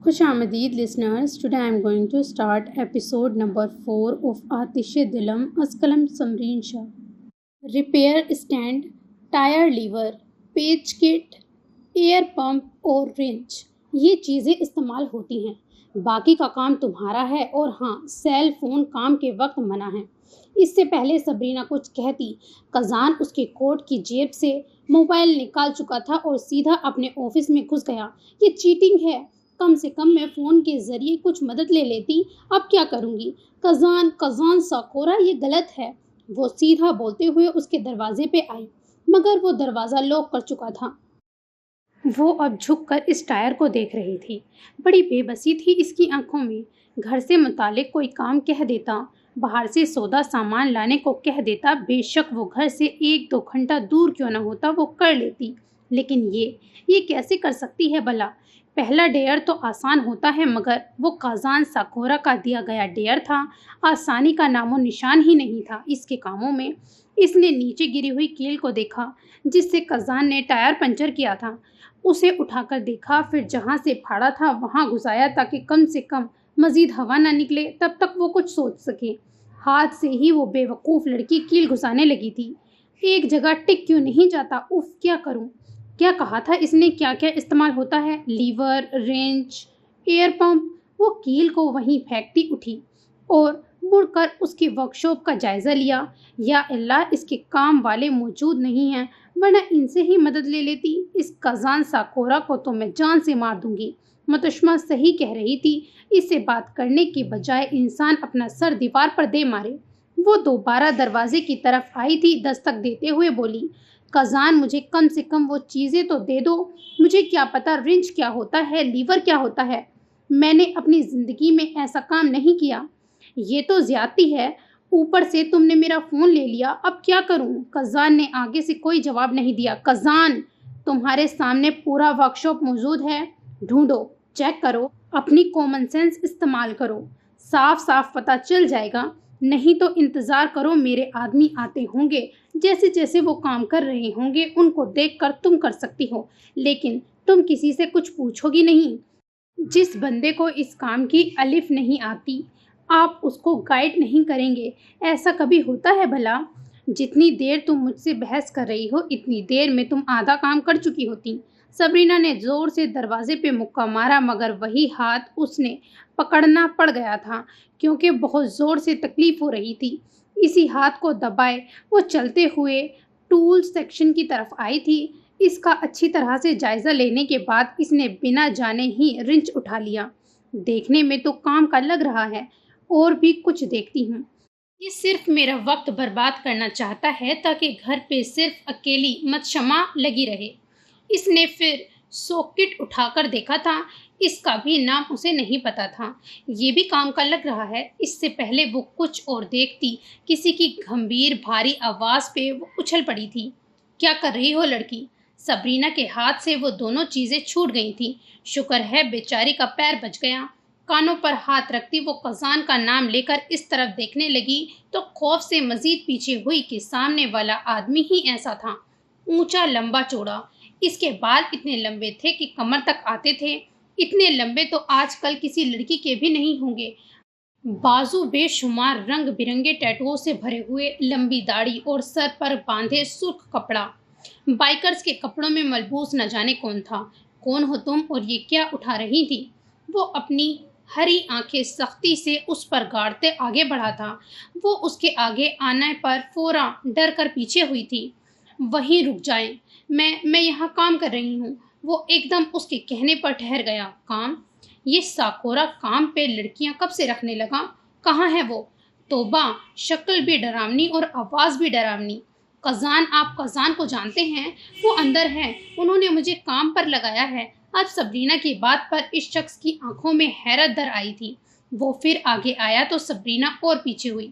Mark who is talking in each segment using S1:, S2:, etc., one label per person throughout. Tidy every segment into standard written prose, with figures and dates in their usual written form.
S1: خوش آمدید listeners. Today I am going to start episode number 4 of آتش دلم از قلم سمرین شاہ. ریپیئر اسٹینڈ، ٹائر لیور، پیچ کٹ، year pump اور رنچ، یہ چیزیں استعمال ہوتی ہیں. باقی کا کام تمہارا ہے. اور ہاں، سیل فون کام کے وقت منع ہے. اس سے پہلے صبرینہ کچھ کہتی، قزان اس کے کوٹ کی جیب سے موبائل نکال چکا تھا اور سیدھا اپنے آفس میں گھس گیا. یہ چیٹنگ ہے. کم سے کم میں فون کے ذریعے کچھ مدد لے لیتی. اب کیا کروں گی؟ قزان ساکورا، یہ غلط ہے. وہ سیدھا بولتے ہوئے اس کے دروازے پہ آئی، مگر وہ دروازہ لاک کر چکا تھا. وہ اب جھک کر اس ٹائر کو دیکھ رہی تھی. بڑی بے بسی تھی اس کی آنکھوں میں. گھر سے متعلق کوئی کام کہہ دیتا، باہر سے سودا سامان لانے کو کہہ دیتا، بے شک وہ گھر سے 1-2 گھنٹہ دور کیوں نہ ہوتا وہ کر لیتی. لیکن یہ کیسے کر سکتی ہے بھلا؟ پہلا ڈیئر تو آسان ہوتا ہے، مگر وہ قزان ساکورا کا دیا گیا ڈیئر تھا. آسانی کا نام و نشان ہی نہیں تھا اس کے کاموں میں. اس نے نیچے گری ہوئی کیل کو دیکھا جس سے قزان نے ٹائر پنچر کیا تھا. اسے اٹھا کر دیکھا، پھر جہاں سے پھاڑا تھا وہاں گھسایا تاکہ کم سے کم مزید ہوا نہ نکلے. تب تک وہ کچھ سوچ سکے. ہاتھ سے ہی وہ بے وقوف لڑکی کیل گھسانے لگی تھی. ایک جگہ ٹک کیوں نہیں جاتا؟ اف، کیا کروں؟ کیا کہا تھا اس نے؟ کیا کیا استعمال ہوتا ہے؟ Lever, wrench, air pump. وہ کیل کو وہیں پھینکتی اٹھی اور مڑ کر اس کی ورک شاپ کا جائزہ لیا. یا اللہ، اس کے کام والے موجود نہیں ہیں، ورنہ ان سے ہی مدد لے لیتی. اس قزان ساکورا کو تو میں جان سے مار دوں گی. متشمہ صحیح کہہ رہی تھی. اس سے بات کرنے کی بجائے انسان اپنا سر دیوار پر دے مارے. وہ دوبارہ دروازے کی طرف آئی تھی. دستک دیتے ہوئے بولی، قزان، مجھے کم سے کم وہ چیزیں تو دے دو. مجھے کیا پتا رنچ کیا ہوتا ہے، لیور کیا ہوتا ہے. میں نے اپنی زندگی میں ایسا کام نہیں کیا. یہ تو زیادتی ہے. اوپر سے تم نے میرا فون لے لیا. اب کیا کروں؟ قزان نے آگے سے کوئی جواب نہیں دیا. قزان، تمہارے سامنے پورا ورک شاپ موجود ہے. ڈھونڈو، چیک کرو، اپنی کامن سینس استعمال کرو. صاف صاف پتہ چل جائے گا. نہیں تو انتظار کرو، میرے آدمی آتے ہوں گے. جیسے جیسے وہ کام کر رہے ہوں گے ان کو دیکھ کر تم کر سکتی ہو، لیکن تم کسی سے کچھ پوچھو گی نہیں. جس بندے کو اس کام کی الف نہیں آتی، آپ اس کو گائیڈ نہیں کریں گے. ایسا کبھی ہوتا ہے بھلا؟ جتنی دیر تم مجھ سے بحث کر رہی ہو اتنی دیر میں تم آدھا کام کر چکی ہوتی. صبرینہ نے زور سے دروازے پہ مکہ مارا، مگر وہی ہاتھ اس نے پکڑنا پڑ گیا تھا کیونکہ بہت زور سے تکلیف ہو رہی تھی. اسی ہاتھ کو دبائے وہ چلتے ہوئے ٹول سیکشن کی طرف آئی تھی. اس کا اچھی طرح سے جائزہ لینے کے بعد اس نے بنا جانے ہی رنچ اٹھا لیا. دیکھنے میں تو کام کا لگ رہا ہے، اور بھی کچھ دیکھتی ہوں. یہ صرف میرا وقت برباد کرنا چاہتا ہے تاکہ گھر پہ صرف اکیلی متشمع لگی رہے. اس نے پھر ساکٹ اٹھا کر دیکھا تھا. اس کا بھی نام اسے نہیں پتا تھا. یہ بھی کام کا لگ رہا ہے. اس سے پہلے وہ کچھ اور دیکھتی. کسی کی گھمبیر بھاری آواز پہ وہ اچھل پڑی تھی. کیا کر رہی ہو لڑکی؟ صبرینہ کے ہاتھ سے وہ دونوں چیزیں چھوٹ گئی تھیں. شکر ہے بیچاری کا پیر بچ گیا. کانوں پر ہاتھ رکھتی وہ قزان کا نام لے کر اس طرف دیکھنے لگی تو خوف سے مزید پیچھے ہوئی کہ سامنے والا آدمی ہی ایسا تھا. اونچا، لمبا چوڑا. اس کے بال اتنے لمبے تھے کہ کمر تک آتے تھے. اتنے لمبے تو آج کل کسی لڑکی کے بھی نہیں ہوں گے. بازو بے شمار رنگ برنگے ٹیٹوؤں سے بھرے ہوئے، لمبی داڑھی اور سر پر باندھے سرخ کپڑا. بائکرز کے کپڑوں میں ملبوس نہ جانے کون تھا. کون ہو تم اور یہ کیا اٹھا رہی تھی؟ وہ اپنی ہری آنکھیں سختی سے اس پر گاڑتے آگے بڑھا تھا. وہ اس کے آگے آنے پر فوراً ڈر کر پیچھے ہوئی تھی. وہیں رک جائیں، میں یہاں کام کر رہی ہوں. وہ ایک دم اس کے کہنے پر ٹھہر گیا. کام؟ یہ ساکورا کام پہ لڑکیاں کب سے رکھنے لگا؟ کہاں ہے وہ؟ توبہ، شکل بھی ڈراؤنی اور آواز بھی ڈراؤنی. قزان، آپ قزان کو جانتے ہیں؟ وہ اندر ہے. انہوں نے مجھے کام پر لگایا ہے. اب صبرینہ کی بات پر اس شخص کی آنکھوں میں حیرت در آئی تھی. وہ پھر آگے آیا تو صبرینہ اور پیچھے ہوئی.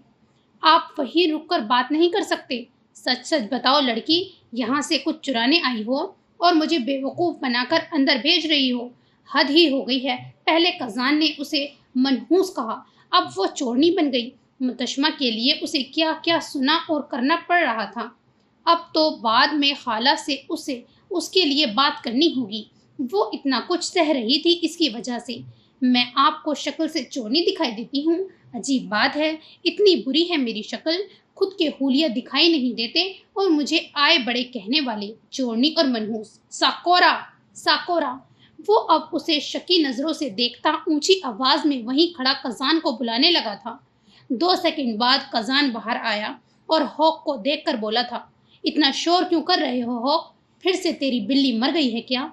S1: آپ وہیں رک کر بات نہیں کر سکتے؟ سچ سچ بتاؤ لڑکی، یہاں سے کچھ چرانے آئی ہو اور مجھے بے وقوف بنا کر اندر بھیج رہی ہو؟ حد ہی ہو گئی ہے. پہلے قزان نے اسے منحوس کہا، اب وہ چورنی بن گئی. متشمہ کے لیے اسے کیا کیا سنا اور کرنا پڑ رہا تھا. اب تو بعد میں خالہ سے اسے اس کے لیے بات کرنی ہوگی. وہ اتنا کچھ سہ رہی تھی اس کی وجہ سے۔ میں آپ کو شکل سے چورنی دکھائی دیتی ہوں؟ عجیب بات ہے، اتنی بری ہے میری شکل، خود کے حلیہ دکھائی نہیں دیتے اور مجھے آئے بڑے کہنے والے، چورنی اور منحوس۔ Sakura, Sakura. وہ اب اسے شکی نظروں سے دیکھتا اونچی آواز میں وہیں کھڑا کزان کو بلانے لگا تھا۔ 2 سیکنڈ بعد کزان باہر آیا اور ہوک کو دیکھ کر بولا تھا، اتنا شور کیوں کر رہے ہو ہوک؟ پھر سے تیری بلی مر گئی ہے کیا؟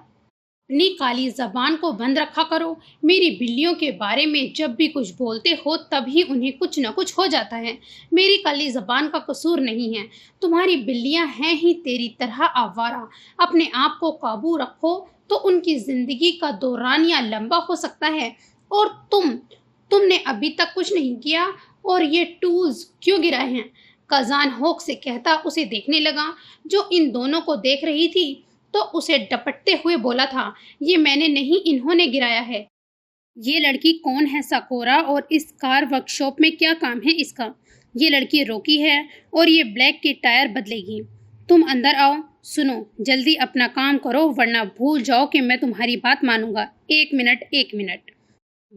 S1: اپنی کالی زبان کو بند رکھا کرو۔ میری بلیوں کے بارے میں جب بھی کچھ بولتے ہو تبھی انہیں کچھ نہ کچھ ہو جاتا ہے۔ میری کالی زبان کا قصور نہیں ہے، تمہاری بلیاں ہیں ہی تیری طرح آوارہ۔ اپنے آپ کو قابو رکھو تو ان کی زندگی کا دورانیہ لمبا ہو سکتا ہے، اور تم نے ابھی تک کچھ نہیں کیا اور یہ ٹولز کیوں گرائے ہیں؟ کزان ہوک سے کہتا اسے دیکھنے لگا، جو ان دونوں کو دیکھ رہی تھی، تو اسے ڈپٹتے ہوئے بولا تھا، یہ میں نے نہیں، انہوں نے گرایا ہے۔ یہ لڑکی کون ہے ساکورا، اور اس کار ورکشاپ میں کیا کام ہے اس کا؟ یہ لڑکی روکی ہے اور یہ بلیک کے ٹائر بدلے گی۔ تم اندر آؤ۔ سنو، جلدی اپنا کام کرو ورنہ بھول جاؤ کہ میں تمہاری بات مانوں گا۔ 1 منٹ 1 منٹ۔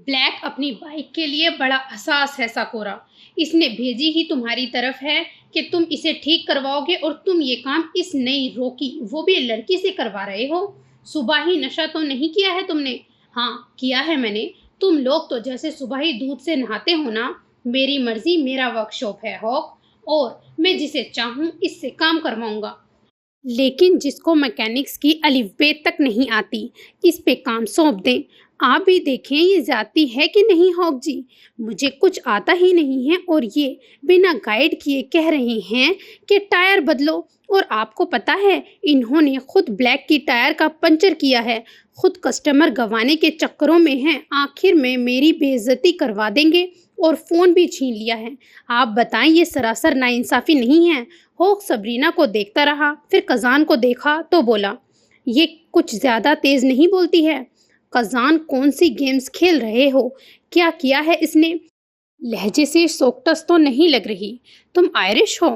S1: بلیک اپنی بائک کے لیے بڑا حساس ہے ساکورا، اس نے بھیجی ہی تمہاری طرف ہے کہ تم اسے ٹھیک کرواؤ گے، اور تم یہ کام اس نئی روکی وہ بھی لڑکی سے کروا رہے ہو۔ صبح ہی نشہ تو نہیں کیا ہے تم نے؟ ہاں کیا ہے میں نے۔ تم لوگ تو جیسے صبح ہی دودھ سے نہاتے ہو نا۔ میری مرضی، میرا ورک شاپ ہے ہوک، اور میں جسے چاہوں اس سے کام کرواؤں گا، لیکن جس کو میکینکس کی الف بے تک نہیں آتی اس پہ کام سونپ دیں۔ آپ بھی دیکھیں یہ زیادتی ہے کہ نہیں ہوک جی، مجھے کچھ آتا ہی نہیں ہے اور یہ بنا گائیڈ کیے کہہ رہے ہیں کہ ٹائر بدلو، اور آپ کو پتہ ہے انہوں نے خود بلیک کی ٹائر کا پنچر کیا ہے، خود کسٹمر گنوانے کے چکروں میں ہیں، آخر میں میری بے عزتی کروا دیں گے اور فون بھی چھین لیا ہے۔ آپ بتائیں یہ سراسر ناانصافی نہیں ہے؟ ہوک سبرینا کو دیکھتا رہا، پھر کزان کو دیکھا تو بولا، یہ کچھ زیادہ تیز نہیں بولتی ہے؟ کزان کون سی گیمز کھیل رہے ہو؟ کیا کیا ہے اس نے؟ لہجے سے سوکٹس تو نہیں لگ رہی، تم آئرش ہو؟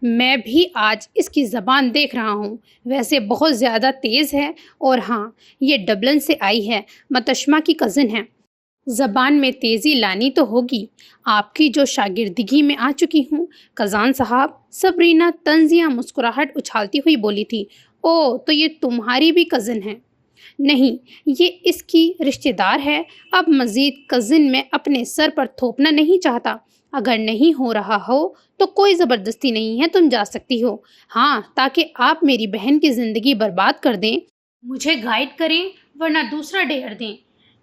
S1: میں بھی آج اس کی زبان دیکھ رہا ہوں، ویسے بہت زیادہ تیز ہے، اور ہاں یہ ڈبلن سے آئی ہے، متشمہ کی کزن ہے۔ زبان میں تیزی لانی تو ہوگی، آپ کی جو شاگردگی میں آ چکی ہوں کزان صاحب۔ سبرینا طنزیہ مسکراہٹ اچھالتی ہوئی بولی تھی، او تو یہ تمہاری بھی کزن ہے؟ نہیں، یہ اس کی رشتہ دار ہے۔ اب مزید کزن میں اپنے سر پر تھوپنا نہیں چاہتا۔ اگر نہیں ہو رہا ہو تو کوئی زبردستی نہیں ہے، تم جا سکتی ہو۔ ہاں، تاکہ آپ میری بہن کی زندگی برباد کر دیں، مجھے گائیڈ کریں ورنہ دوسرا ڈیئر دیں۔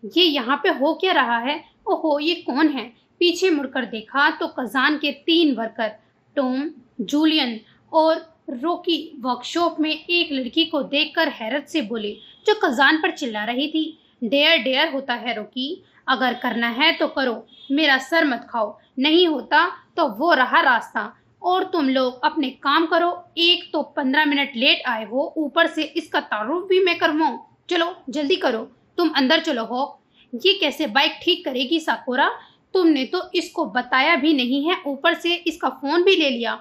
S1: یہ یہاں پہ ہو کیا رہا ہے؟ اوہو، یہ کون ہے؟ پیچھے مڑ کر دیکھا تو کزان کے 3 ورکر، ٹوم، جولین اور روکی ورکشاپ میں ایک لڑکی کو دیکھ کر حیرت سے بولے، جو کزان پر چلا رہی تھی، ڈیئر ڈیئر ہوتا ہے روکی، اگر کرنا ہے تو کرو، میرا سر مت کھاؤ، نہیں ہوتا تو وہ رہا راستہ، اور تم لوگ اپنے کام کرو۔ ایک تو 15 منٹ لیٹ آئے ہو، اوپر سے اس کا تعارف بھی میں کرواؤں؟ چلو جلدی کرو، تم اندر چلو ہو۔ یہ کیسے بائک ٹھیک کرے گی ساکورا؟ تم نے تو اس کو بتایا بھی نہیں ہے، اوپر سے اس کا فون بھی لے لیا،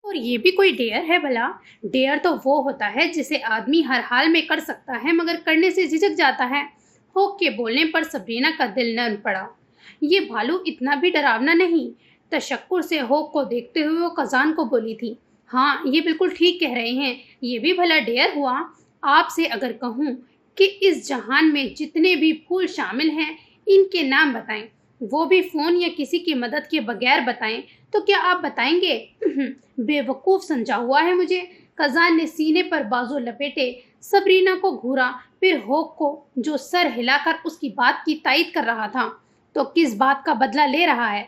S1: اور یہ بھی کوئی ڈیئر ہے بھلا؟ ڈیئر تو وہ ہوتا ہے جسے آدمی ہر حال میں کر سکتا ہے مگر کرنے سے جھجک جاتا ہے۔ ہوک کے بولنے پر سبرینا کا دل نرم پڑا، یہ بھالو اتنا بھی ڈراونا نہیں۔ تشکر سے ہوک کو دیکھتے ہوئے وہ کزان کو بولی تھی، ہاں یہ بالکل ٹھیک کہہ رہے ہیں، یہ بھی بھلا ڈیئر ہوا۔ آپ سے اگر کہوں کہ اس جہان میں جتنے بھی پھول شامل ہیں ان کے نام بتائیں، وہ بھی فون یا کسی کی مدد کے بغیر بتائیں، تو کیا آپ بتائیں گے؟ بے وقوف سمجھا ہوا ہے مجھے۔ کزان نے سینے پر بازو لپیٹے سبرینا کو گھورا، پھر ہوک کو، جو سر ہلا کر اس کی بات کی تائید کر رہا تھا، تو کس بات کا بدلہ لے رہا ہے؟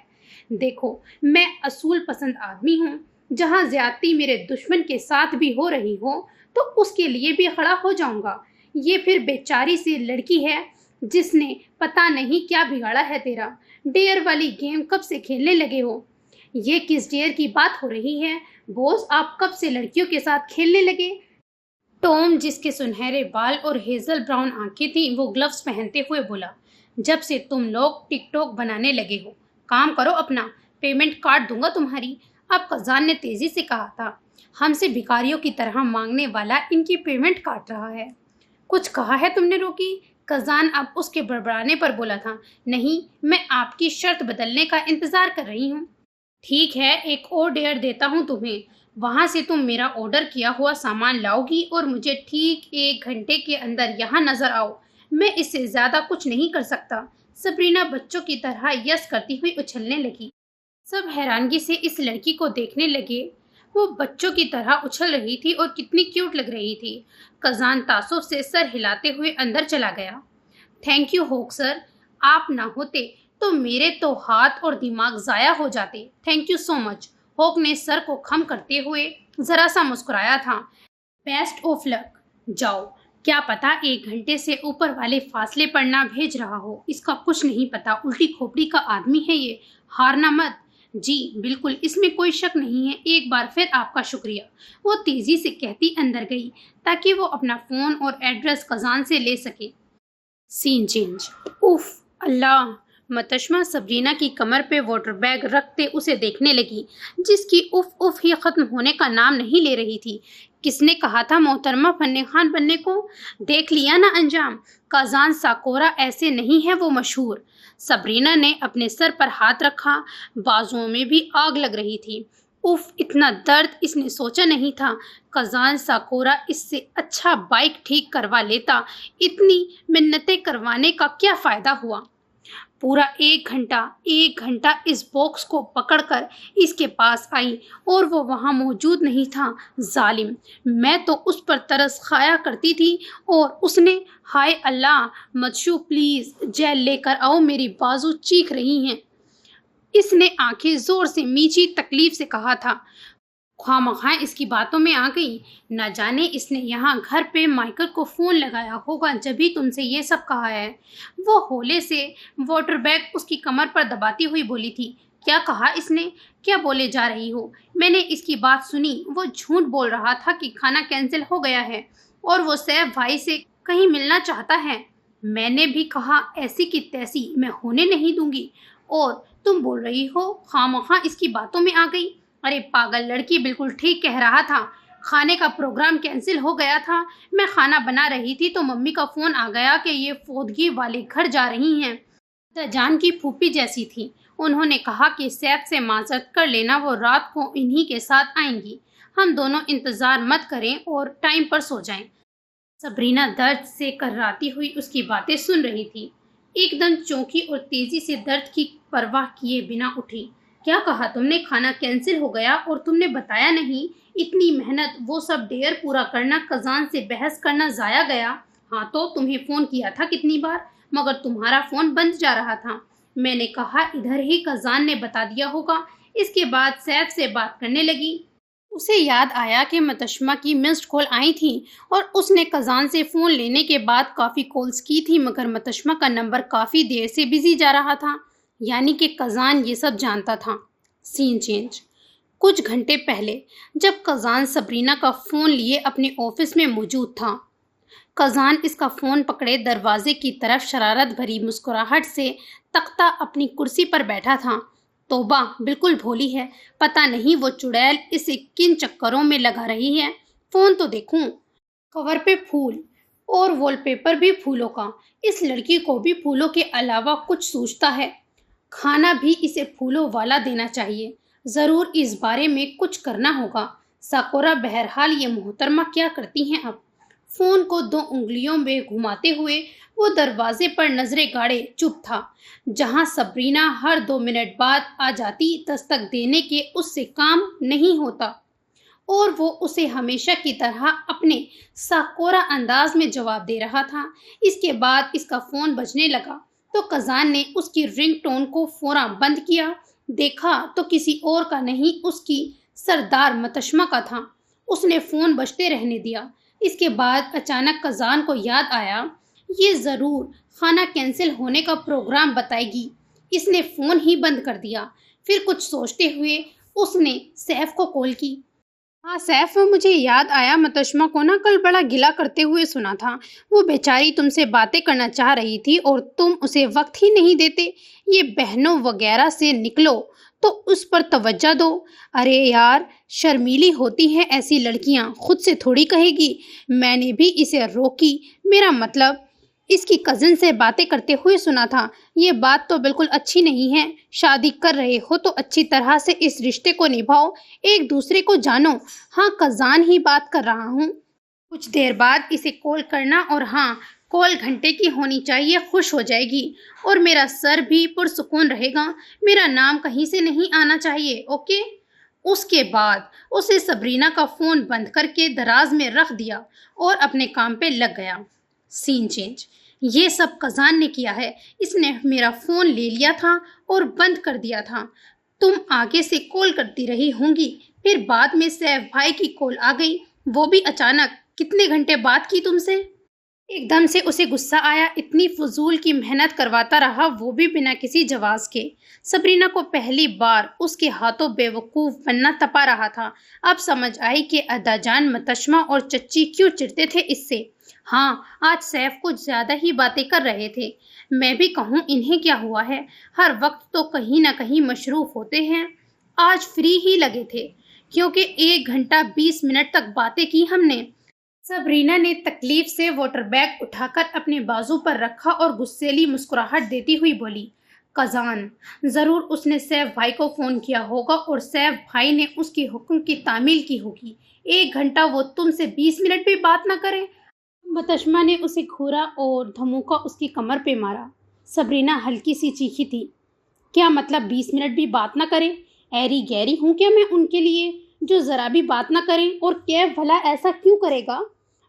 S1: دیکھو، میں اصول پسند آدمی ہوں، جہاں زیادتی میرے دشمن کے ساتھ بھی ہو رہی ہو تو اس کے لیے بھی کھڑا ہو جاؤں گا۔ یہ پھر بیچاری سی لڑکی ہے جس نے پتہ نہیں کیا بگاڑا ہے تیرا۔ ڈیئر والی گیم کب سے کھیلنے لگے ہو؟ یہ کس ڈیئر کی بات ہو رہی ہے بوس؟ آپ کب سے لڑکیوں کے ساتھ کھیلنے لگے؟ ٹوم، جس کے سنہرے بال اور ہیزل براؤن آنکھیں تھیں، وہ گلوز پہنتے ہوئے بولا، جب سے تم لوگ ٹک ٹاک بنانے لگے ہو، کام کرو اپنا، پیمنٹ کاٹ دوں گا تمہاری۔ اب کزان نے تیزی سے کہا تھا، ہم سے بھکاریوں کی طرح مانگنے والا ان کی پیمنٹ کاٹ رہا ہے۔ کچھ کہا ہے تم نے روکی؟ کزان اب اس کے بڑبڑانے پر بولا تھا۔ نہیں، میں آپ کی شرط بدلنے کا انتظار کر رہی ہوں۔ ٹھیک ہے، ایک اور ڈیئر دیتا ہوں تمہیں۔ وہاں سے تم میرا آرڈر کیا ہوا سامان لاؤ گی اور مجھے ٹھیک 1 گھنٹے کے اندر یہاں نظر آؤ۔ میں اس سے زیادہ کچھ نہیں کر سکتا۔ سبرینا بچوں کی طرح یس کرتی ہوئی اچھلنے لگی۔ سب حیرانگی سے اس لڑکی کو دیکھنے لگے۔ وہ بچوں کی طرح اچھل رہی تھی اور کتنی کیوٹ لگ رہی تھی۔ کزان تعصب سے سر ہلاتے ہوئے اندر چلا گیا۔ تھینک یو ہوک سر، آپ نہ ہوتے تو میرے تو ہاتھ اور دماغ ضائع ہو جاتے۔ تھینک یو سو مچ۔ ہوک نے سر کو خم کرتے ہوئے ذرا سا مسکرایا تھا۔ بیسٹ آف لک۔ جاؤ، کیا پتا 1 گھنٹے سے اوپر والے فاصلے پر نہ بھیج رہا ہو۔ اس کا کچھ نہیں پتا، الٹی کھوپڑی کا آدمی ہے یہ۔ ہارنا مت۔ جی بالکل، اس میں کوئی شک نہیں ہے۔ ایک بار پھر آپ کا شکریہ، وہ تیزی سے کہتی اندر گئی تاکہ وہ اپنا فون اور ایڈریس کزان سے لے سکے۔ سین چینج۔ If Allah! متشمہ سبرینا کی کمر پہ واٹر بیگ رکھتے اسے دیکھنے لگی، جس کی اف اف ہی ختم ہونے کا نام نہیں لے رہی تھی۔ کس نے کہا تھا محترمہ فن خان بننے کو؟ دیکھ لیا نا انجام۔ کازان ساکورا ایسے نہیں ہے وہ مشہور۔ سبرینا نے اپنے سر پر ہاتھ رکھا، بازوؤں میں بھی آگ لگ رہی تھی۔ اف، اتنا درد اس نے سوچا نہیں تھا۔ کازان ساکورا اس سے اچھا بائک ٹھیک کروا لیتا۔ اتنی منتیں کروانے کا کیا فائدہ ہوا؟ پورا 1 گھنٹہ اس باکس کو پکڑ کر اس کے پاس آئی اور وہ وہاں موجود نہیں تھا۔ ظالم! میں تو اس پر ترس کھایا کرتی تھی اور اس نے… ہائے اللہ! متشو پلیز جیل لے کر آؤ، میری بازو چیخ رہی ہیں۔ اس نے آنکھیں زور سے میچی تکلیف سے کہا تھا۔ خواہ اس کی باتوں میں آ گئی۔ نہ جانے اس نے یہاں گھر پہ مائیکل کو فون لگایا ہوگا جبھی تم سے یہ سب کہا ہے۔ وہ ہولے سے واٹر بیگ اس کی کمر پر دباتی ہوئی بولی تھی۔ کیا کہا اس نے؟ کیا بولے جا رہی ہو؟ میں نے اس کی بات سنی۔ وہ جھوٹ بول رہا تھا کہ کھانا کینسل ہو گیا ہے اور وہ سیف بھائی سے کہیں ملنا چاہتا ہے۔ میں نے بھی کہا ایسی کی تیسی میں ہونے نہیں دوں گی، اور تم بول رہی ہو خواہ اس کی باتوں میں آ گئی۔ ارے پاگل لڑکی، بالکل ٹھیک کہہ رہا تھا۔ کھانے کا پروگرام کینسل ہو گیا تھا۔ میں کھانا بنا رہی تھی تو ممی کا فون آ گیا کہ یہ فوتگی والے گھر جا رہی ہیں۔ جان کی پھوپھی جیسی تھی۔ انہوں نے کہا کہ سیف سے معذرت کر لینا، وہ رات کو انہی کے ساتھ آئیں گی۔ ہم دونوں انتظار مت کریں اور ٹائم پر سو جائیں۔ سبرینا درد سے کرراتی ہوئی اس کی باتیں سن رہی تھی۔ ایک دم چونکی اور تیزی سے درد کی پرواہ کیے بنا اٹھی۔ کیا کہا تم نے؟ کھانا کینسل ہو گیا اور تم نے بتایا نہیں؟ اتنی محنت، وہ سب ڈیر پورا کرنا، کزان سے بحث کرنا ضائع گیا۔ ہاں تو تمہیں فون کیا تھا کتنی بار، مگر تمہارا فون بند جا رہا تھا۔ میں نے کہا ادھر ہی کزان نے بتا دیا ہوگا۔ اس کے بعد سیف سے بات کرنے لگی۔ اسے یاد آیا کہ متشمہ کی مسڈ کال آئی تھی اور اس نے کزان سے فون لینے کے بعد کافی کالز کی تھی، مگر متشمہ کا نمبر کافی دیر سے بزی جا رہا تھا۔ یعنی کہ کزان یہ سب جانتا تھا۔ سین چینج۔ کچھ گھنٹے پہلے جب کزان سبرینا کا فون لیے اپنے آفس میں موجود تھا، کزان اس کا فون پکڑے دروازے کی طرف شرارت بھری مسکراہٹ سے تختہ اپنی کرسی پر بیٹھا تھا۔ توبہ، بالکل بھولی ہے، پتہ نہیں وہ چڑیل اسے کن چکروں میں لگا رہی ہے۔ فون تو دیکھوں، کور پہ پھول اور وال پیپر بھی پھولوں کا۔ اس لڑکی کو بھی پھولوں کے علاوہ کچھ سوچتا ہے۔ کھانا بھی اسے پھولوں والا دینا چاہیے۔ ضرور اس بارے میں کچھ کرنا ہوگا۔ ساکورا، بہرحال یہ محترمہ کیا کرتی ہیں اب؟ فون کو 2 انگلیوں میں گھماتے ہوئے وہ دروازے پر نظریں گاڑے چپ تھا۔ جہاں سبرینا ہر 2 منٹ بعد آ جاتی، دستک دینے کے اس سے کام نہیں ہوتا اور وہ اسے ہمیشہ کی طرح اپنے ساکورا انداز میں جواب دے رہا تھا۔ اس کے بعد اس کا فون بجنے لگا تو کزان نے اس کی رنگ ٹون کو فوراً بند کیا۔ دیکھا تو کسی اور کا نہیں، اس کی سردار متشمہ کا تھا۔ اس نے فون بجتے رہنے دیا۔ اس کے بعد اچانک کزان کو یاد آیا، یہ ضرور کھانا کینسل ہونے کا پروگرام بتائے گی۔ اس نے فون ہی بند کر دیا۔ پھر کچھ سوچتے ہوئے اس نے سیف کو کال کی۔ ہاں سیف، مجھے یاد آیا متشمہ کو نا کل بڑا گلا کرتے ہوئے سنا تھا۔ وہ بیچاری تم سے باتیں کرنا چاہ رہی تھی اور تم اسے وقت ہی نہیں دیتے۔ یہ بہنوں وغیرہ سے نکلو تو اس پر توجہ دو۔ ارے یار، شرمیلی ہوتی ہیں ایسی لڑکیاں، خود سے تھوڑی کہے گی۔ میں نے بھی اسے روکی، میرا مطلب اس کی کزن سے باتیں کرتے ہوئے سنا تھا۔ یہ بات تو بالکل اچھی نہیں ہے۔ شادی کر رہے ہو تو اچھی طرح سے اس رشتے کو نبھاؤ، ایک دوسرے کو جانو۔ ہاں کزان ہی بات کر رہا ہوں۔ کچھ دیر بعد اسے کال کرنا، اور ہاں کال گھنٹے کی ہونی چاہیے، خوش ہو جائے گی اور میرا سر بھی پرسکون رہے گا۔ میرا نام کہیں سے نہیں آنا چاہیے، اوکے؟ اس کے بعد اسے سبرینا کا فون بند کر کے دراز میں رکھ دیا اور اپنے کام پہ لگ گیا۔ سین چینج۔ یہ سب کزان نے کیا ہے۔ اس نے میرا فون لے لیا تھا اور بند کر دیا تھا۔ تم آگے سے کال کرتی رہی ہوں گی، پھر بعد میں سیف بھائی کی کال آ گئی، وہ بھی اچانک۔ کتنے گھنٹے بات کی تم سے؟ ایک دم سے اسے غصہ آیا، اتنی فضول کی محنت کرواتا رہا، وہ بھی بنا کسی جواز کے۔ سبرینا کو پہلی بار اس کے ہاتھوں بیوقوف بننا تپا رہا تھا۔ اب سمجھ آئی کہ ادا جان متشمہ اور چچی کیوں چڑھتے تھے اس سے۔ ہاں آج سیف کچھ زیادہ ہی باتیں کر رہے تھے۔ میں بھی کہوں انہیں کیا ہوا ہے، ہر وقت تو کہیں نہ کہیں مصروف ہوتے ہیں۔ آج فری ہی لگے تھے کیونکہ 1 گھنٹہ 20 منٹ تک باتیں کی ہم نے۔ سبرینا نے تکلیف سے واٹر بیگ اٹھا کر اپنے بازو پر رکھا اور غصیلی مسکراہٹ دیتی ہوئی بولی، کزان، ضرور اس نے سیف بھائی کو فون کیا ہوگا اور سیف بھائی نے اس کے حکم کی تعمیل کی ہوگی۔ 1 گھنٹہ وہ تم سے 20 منٹ بھی بات نہ کرے؟ متشمہ نے اسے گھورا اور دھموکا اس کی کمر پہ مارا۔ سبرینا ہلکی سی چیخی تھی۔ کیا مطلب 20 منٹ بھی بات نہ کریں؟ ایری گیری ہوں کیا میں ان کے لیے جو ذرا بھی بات نہ کریں؟ اور کیف بھلا ایسا کیوں کرے گا؟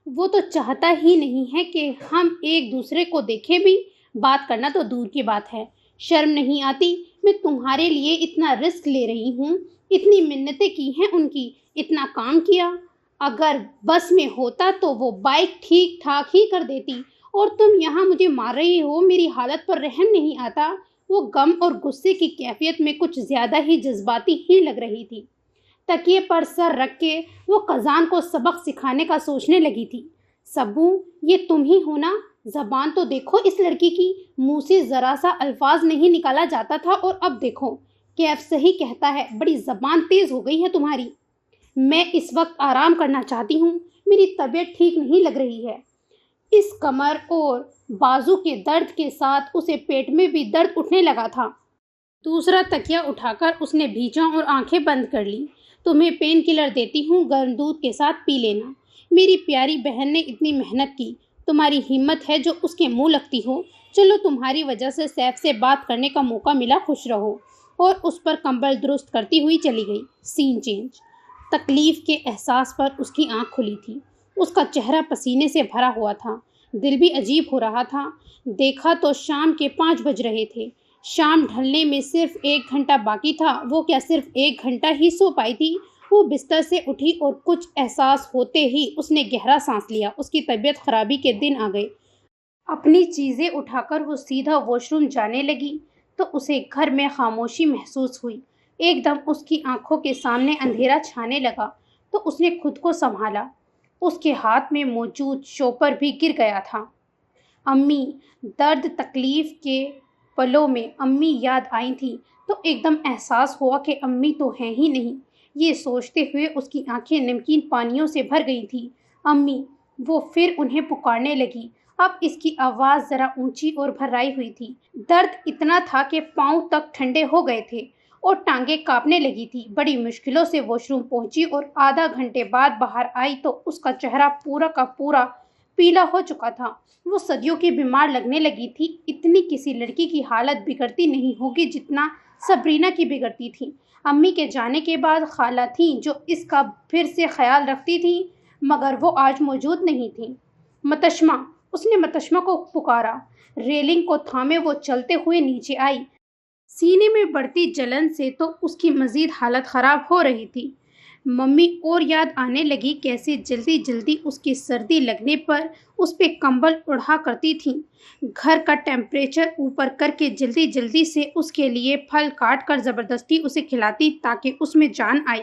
S1: وہ تو چاہتا ہی نہیں ہے کہ ہم ایک دوسرے کو دیکھیں بھی، بات کرنا تو دور کی بات ہے۔ شرم نہیں آتی؟ میں تمہارے لیے اتنا رسک لے رہی ہوں، اتنی منتیں کی ہیں ان کی، اتنا کام کیا۔ اگر بس میں ہوتا تو وہ بائک ٹھیک ٹھاک ہی کر دیتی، اور تم یہاں مجھے مار رہی ہو۔ میری حالت پر رحم نہیں آتا؟ وہ غم اور غصے کی کیفیت میں کچھ زیادہ ہی جذباتی ہی لگ رہی تھی۔ تکیے پر سر رکھ کے وہ کزان کو سبق سکھانے کا سوچنے لگی تھی۔ سبو، یہ تم ہی ہو نا؟ زبان تو دیکھو اس لڑکی کی، منہ سے ذرا سا الفاظ نہیں نکالا جاتا تھا اور اب دیکھو۔ کیف صحیح کہتا ہے، بڑی زبان تیز ہو گئی ہے تمہاری۔ میں اس وقت آرام کرنا چاہتی ہوں، میری طبیعت ٹھیک نہیں لگ رہی ہے۔ اس کمر اور بازو کے درد کے ساتھ اسے پیٹ میں بھی درد اٹھنے لگا تھا۔ دوسرا تکیہ اٹھا کر اس نے بھیجا اور آنکھیں بند کر لی۔ تمہیں پین کلر دیتی ہوں، گرم دودھ کے ساتھ پی لینا۔ میری پیاری بہن نے اتنی محنت کی، تمہاری ہمت ہے جو اس کے منہ لگتی ہو۔ چلو تمہاری وجہ سے سیف سے بات کرنے کا موقع ملا، خوش رہو۔ اور اس پر کمبل درست کرتی ہوئی چلی گئی۔ سین چینج۔ تکلیف کے احساس پر اس کی آنکھ کھلی تھی۔ اس کا چہرہ پسینے سے بھرا ہوا تھا، دل بھی عجیب ہو رہا تھا۔ دیکھا تو شام کے 5 بج رہے تھے۔ شام ڈھلنے میں صرف 1 گھنٹہ باقی تھا۔ وہ کیا صرف 1 گھنٹہ ہی سو پائی تھی؟ وہ بستر سے اٹھی اور کچھ احساس ہوتے ہی اس نے گہرا سانس لیا۔ اس کی طبیعت خرابی کے دن آ گئے۔ اپنی چیزیں اٹھا کر وہ سیدھا واش روم جانے لگی تو اسے گھر میں خاموشی محسوس ہوئی۔ ایک دم اس کی آنکھوں کے سامنے اندھیرا چھانے لگا تو اس نے خود کو سنبھالا۔ اس کے ہاتھ میں موجود شوپر بھی گر گیا تھا۔ امی، درد تکلیف کے پلوں میں امی یاد آئی تھی تو ایک دم احساس ہوا کہ امی تو ہیں ہی نہیں۔ یہ سوچتے ہوئے اس کی آنکھیں نمکین پانیوں سے بھر گئی تھیں۔ امی، وہ پھر انہیں پکارنے لگی۔ اب اس کی آواز ذرا اونچی اور بھرائی ہوئی تھی۔ درد اتنا تھا کہ پاؤں تک ٹھنڈے ہو گئے تھے اور ٹانگیں کانپنے لگی تھی۔ بڑی مشکلوں سے واش روم پہنچی اور آدھا گھنٹے بعد باہر آئی تو اس کا چہرہ پورا کا پورا پیلا ہو چکا تھا۔ وہ صدیوں کی بیمار لگنے لگی تھی۔ اتنی کسی لڑکی کی حالت بگڑتی نہیں ہوگی جتنا سبرینا کی بگڑتی تھی۔ امی کے جانے کے بعد خالہ تھیں جو اس کا پھر سے خیال رکھتی تھیں، مگر وہ آج موجود نہیں تھیں۔ متشمہ، اس نے متشمہ کو پکارا۔ ریلنگ کو تھامے وہ چلتے ہوئے نیچے آئی۔ سینے میں بڑھتی جلن سے تو اس کی مزید حالت خراب ہو رہی تھی۔ ممی اور یاد آنے لگی کیسے جلدی جلدی اس کی سردی لگنے پر اس پہ کمبل اڑھا کرتی تھیں، گھر کا ٹیمپریچر اوپر کر کے جلدی جلدی سے اس کے لیے پھل کاٹ کر زبردستی اسے کھلاتی تاکہ اس میں جان آئے۔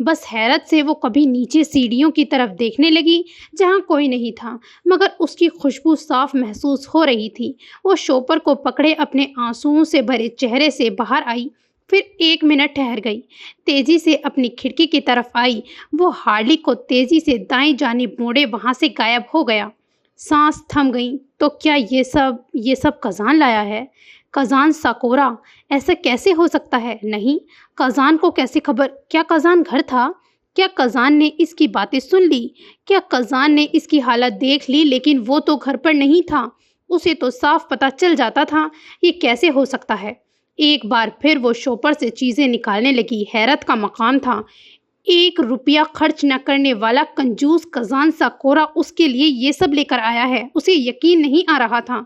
S1: بس حیرت سے وہ کبھی نیچے سیڑھیوں کی طرف دیکھنے لگی جہاں کوئی نہیں تھا، مگر اس کی خوشبو صاف محسوس ہو رہی تھی۔ وہ شوپر کو پکڑے اپنے آنسوؤں سے بھرے چہرے سے باہر آئی، پھر 1 منٹ ٹھہر گئی، تیزی سے اپنی کھڑکی کی طرف آئی۔ وہ ہارلی کو تیزی سے دائیں جانب موڑے وہاں سے غائب ہو گیا۔ سانس تھم گئی۔ تو کیا یہ سب کزان لایا ہے؟ کزان ساکورا؟ ایسا کیسے ہو سکتا ہے؟ نہیں، کزان کو کیسے خبر؟ کیا کزان گھر تھا؟ کیا کزان نے اس کی باتیں سن لی؟ کیا کزان نے اس کی حالت دیکھ لی؟ لیکن وہ تو گھر پر نہیں تھا، اسے تو صاف پتہ چل جاتا تھا۔ یہ کیسے ہو سکتا ہے؟ ایک بار پھر وہ شوپر سے چیزیں نکالنے لگی۔ حیرت کا مقام تھا، 1 روپیہ خرچ نہ کرنے والا کنجوس کزان ساکورا اس کے لیے یہ سب لے کر آیا ہے۔ اسے یقین نہیں آ رہا تھا۔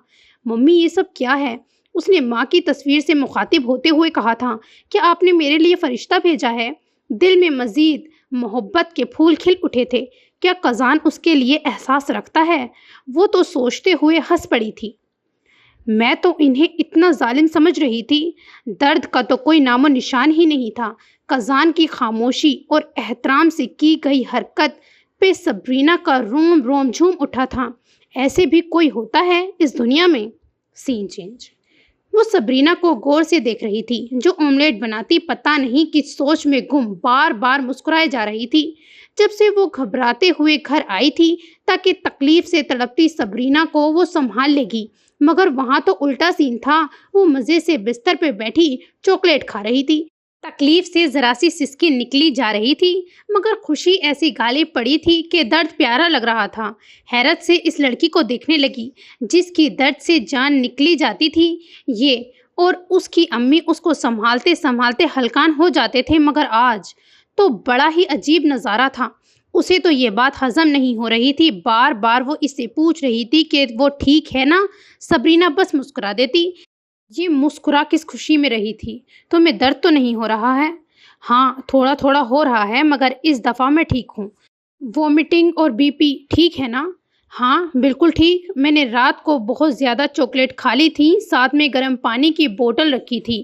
S1: ممی، یہ سب کیا ہے؟ اس نے ماں کی تصویر سے مخاطب ہوتے ہوئے کہا تھا، کیا آپ نے میرے لیے فرشتہ بھیجا ہے؟ دل میں مزید محبت کے پھول کھل اٹھے تھے۔ کیا کزان اس کے لیے احساس رکھتا ہے؟ وہ تو سوچتے ہوئے ہنس پڑی تھی۔ میں تو انہیں اتنا ظالم سمجھ رہی تھی، درد کا تو کوئی نام و نشان ہی نہیں تھا۔ کزان کی خاموشی اور احترام سے کی گئی حرکت پہ سبرینا کا روم روم جھوم اٹھا تھا۔ ایسے بھی کوئی ہوتا ہے اس دنیا میں؟ سین چینج۔ وہ سبرینا کو غور سے دیکھ رہی تھی، جو آملیٹ بناتی پتہ نہیں کس سوچ میں گم بار بار مسکرائے جا رہی تھی۔ جب سے وہ گھبراتے ہوئے گھر آئی تھی تاکہ تکلیف سے تڑپتی سبرینا کو وہ سنبھال لے گی، مگر وہاں تو الٹا سین تھا۔ وہ مزے سے بستر پہ بیٹھی چاکلیٹ کھا رہی تھی۔ تکلیف سے ذرا سی سسکی نکلی جا رہی تھی، مگر خوشی ایسی غالب پڑی تھی کہ درد پیارا لگ رہا تھا۔ حیرت سے اس لڑکی کو دیکھنے لگی جس کی درد سے جان نکلی جاتی تھی۔ یہ اور اس کی امی اس کو سنبھالتے سنبھالتے ہلکان ہو جاتے تھے، مگر آج تو بڑا ہی عجیب نظارہ تھا۔ اسے تو یہ بات ہضم نہیں ہو رہی تھی۔ بار بار وہ اس سے پوچھ رہی تھی کہ وہ ٹھیک ہے نا؟ سبرینا بس مسکرا دیتی۔ یہ مسکرا کس خوشی میں رہی تھی؟ تمہیں درد تو نہیں ہو رہا ہے؟ ہاں، تھوڑا تھوڑا ہو رہا ہے، مگر اس دفعہ میں ٹھیک ہوں۔ وومٹنگ اور بی پی ٹھیک ہے نا؟ ہاں بالکل ٹھیک۔ میں نے رات کو بہت زیادہ چاکلیٹ کھا لی تھی، ساتھ میں گرم پانی کی بوتل رکھی تھی،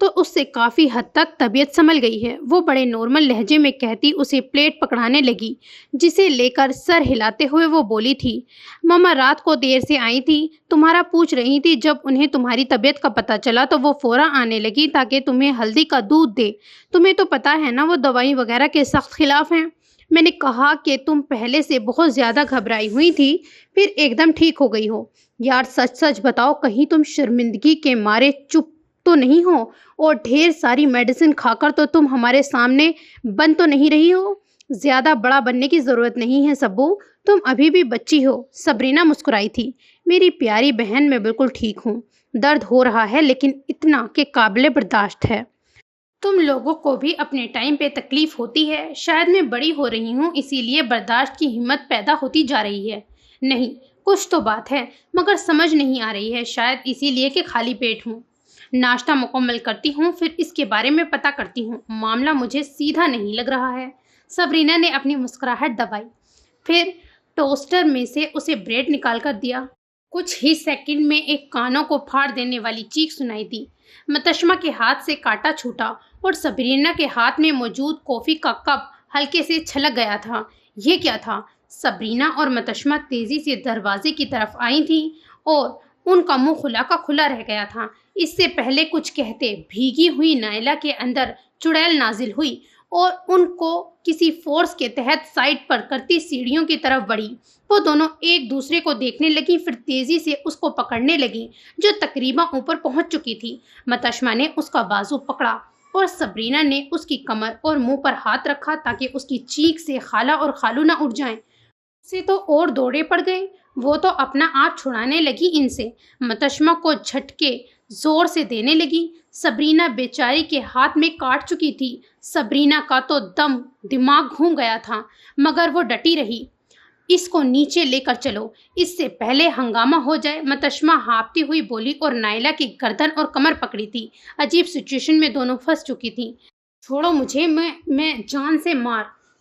S1: تو اس سے کافی حد تک طبیعت سنبھل گئی ہے۔ وہ بڑے نارمل لہجے میں کہتی اسے پلیٹ پکڑانے لگی، جسے لے کر سر ہلاتے ہوئے وہ بولی تھی، ماما رات کو دیر سے آئی تھی، تمہارا پوچھ رہی تھی۔ جب انہیں تمہاری طبیعت کا پتہ چلا تو وہ فوراً آنے لگی تاکہ تمہیں ہلدی کا دودھ دے۔ تمہیں تو پتہ ہے نا وہ دوائی وغیرہ کے سخت خلاف ہیں۔ میں نے کہا کہ تم پہلے سے بہت زیادہ گھبرائی ہوئی تھی، پھر ایک دم ٹھیک ہو گئی ہو۔ یار سچ سچ بتاؤ، کہیں تم شرمندگی کے مارے چپ تو نہیں ہو؟ اور ڈھیر ساری میڈیسن کھا کر تو تم ہمارے سامنے بن تو نہیں رہی ہو؟ زیادہ بڑا بننے کی ضرورت نہیں ہے سبو، تم ابھی بھی بچی ہو۔ سبرینا مسکرائی تھی۔ میری پیاری بہن، میں بالکل ٹھیک ہوں۔ درد ہو رہا ہے لیکن اتنا کہ قابل برداشت ہے۔ تم لوگوں کو بھی اپنے ٹائم پہ تکلیف ہوتی ہے، شاید میں بڑی ہو رہی ہوں اسی لیے برداشت کی ہمت پیدا ہوتی جا رہی ہے۔ نہیں، کچھ تو بات ہے، مگر سمجھ نہیں آ رہی ہے، شاید اسی لیے کہ خالی پیٹ ہوں۔ ناشتہ مکمل کرتی ہوں، پھر اس کے بارے میں پتہ کرتی ہوں۔ معاملہ مجھے سیدھا نہیں لگ رہا ہے۔ سبرینا نے اپنی مسکراہٹ دبائی، پھر ٹوسٹر میں سے اسے بریڈ نکال کر دیا۔ کچھ ہی سیکنڈ میں ایک کانوں کو پھاڑ دینے والی چیخ سنائی دی۔ متشمہ کے ہاتھ سے کانٹا چھوٹا اور سبرینا کے ہاتھ میں موجود کافی کا کپ ہلکے سے چھلک گیا تھا۔ یہ کیا تھا؟ سبرینا اور متشمہ تیزی سے دروازے کی طرف آئی تھیں اور ان کا منہ کھلا کا کھلا رہ گیا تھا۔ اس سے پہلے کچھ کہتے بھیگی ہوئی نائلہ کے اندر چڑیل نازل ہوئی اور ان کو کسی فورس کے تحت سائڈ پر کرتی سیڑھیوں کی طرف بڑھی۔ وہ دونوں ایک دوسرے کو دیکھنے لگیں، پھر تیزی سے اس کو پکڑنے لگیں جو تقریباً اوپر پہنچ چکی تھی۔ متشمہ نے اس کا بازو پکڑا اور سبرینا نے اس کی کمر اور منہ پر ہاتھ رکھا تاکہ اس کی چیخ سے خالہ اور خالو نہ اٹھ جائیں۔ سے تو اور دوڑے پڑ گئے، وہ تو اپنا آپ چھڑانے لگی ان سے، متشمہ کو جھٹکے زور سے دینے لگی۔ سبرینا بیچاری کے ہاتھ میں کاٹ چکی تھی۔ سبرینا کا تو دماغ گھوم گیا تھا، مگر وہ ڈٹی رہی۔ اس کو نیچے لے کر چلو، اس سے پہلے ہنگامہ ہو جائے، متشمہ ہانپتی ہوئی بولی اور نائلہ کی گردن اور کمر پکڑی تھی۔ عجیب سچویشن میں دونوں پھنس چکی تھیں۔ چھوڑو مجھے، میں جان سے مار۔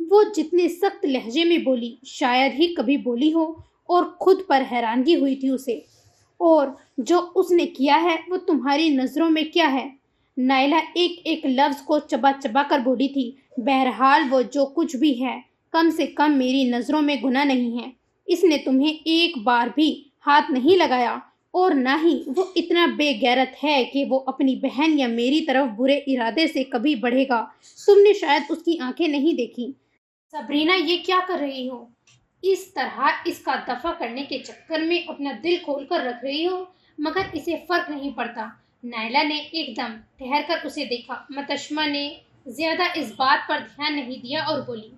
S1: وہ جتنے سخت لہجے میں بولی شاید ہی کبھی بولی ہو، اور خود پر حیرانگی ہوئی تھی اسے۔ اور جو اس نے کیا ہے وہ تمہاری نظروں میں کیا ہے؟ نائلہ ایک ایک لفظ کو چبا چبا کر بولی تھی۔ بہرحال وہ جو کچھ بھی ہے کم سے کم میری نظروں میں گناہ نہیں ہے۔ اس نے تمہیں ایک بار بھی ہاتھ نہیں لگایا، اور نہ ہی وہ اتنا بے غیرت ہے کہ وہ اپنی بہن یا میری طرف برے ارادے سے کبھی بڑھے گا۔ تم نے شاید اس کی آنکھیں نہیں دیکھی۔ سبرینا، یہ کیا کر رہی ہو؟ اس طرح اس کا دفع کرنے کے چکر میں اپنا دل کھول کر رکھ رہی ہو، مگر اسے فرق نہیں پڑتا۔ نائلہ نے ایک دم ٹھہر کر اسے دیکھا۔ متشمہ نے زیادہ اس بات پر دھیان نہیں دیا اور بولی،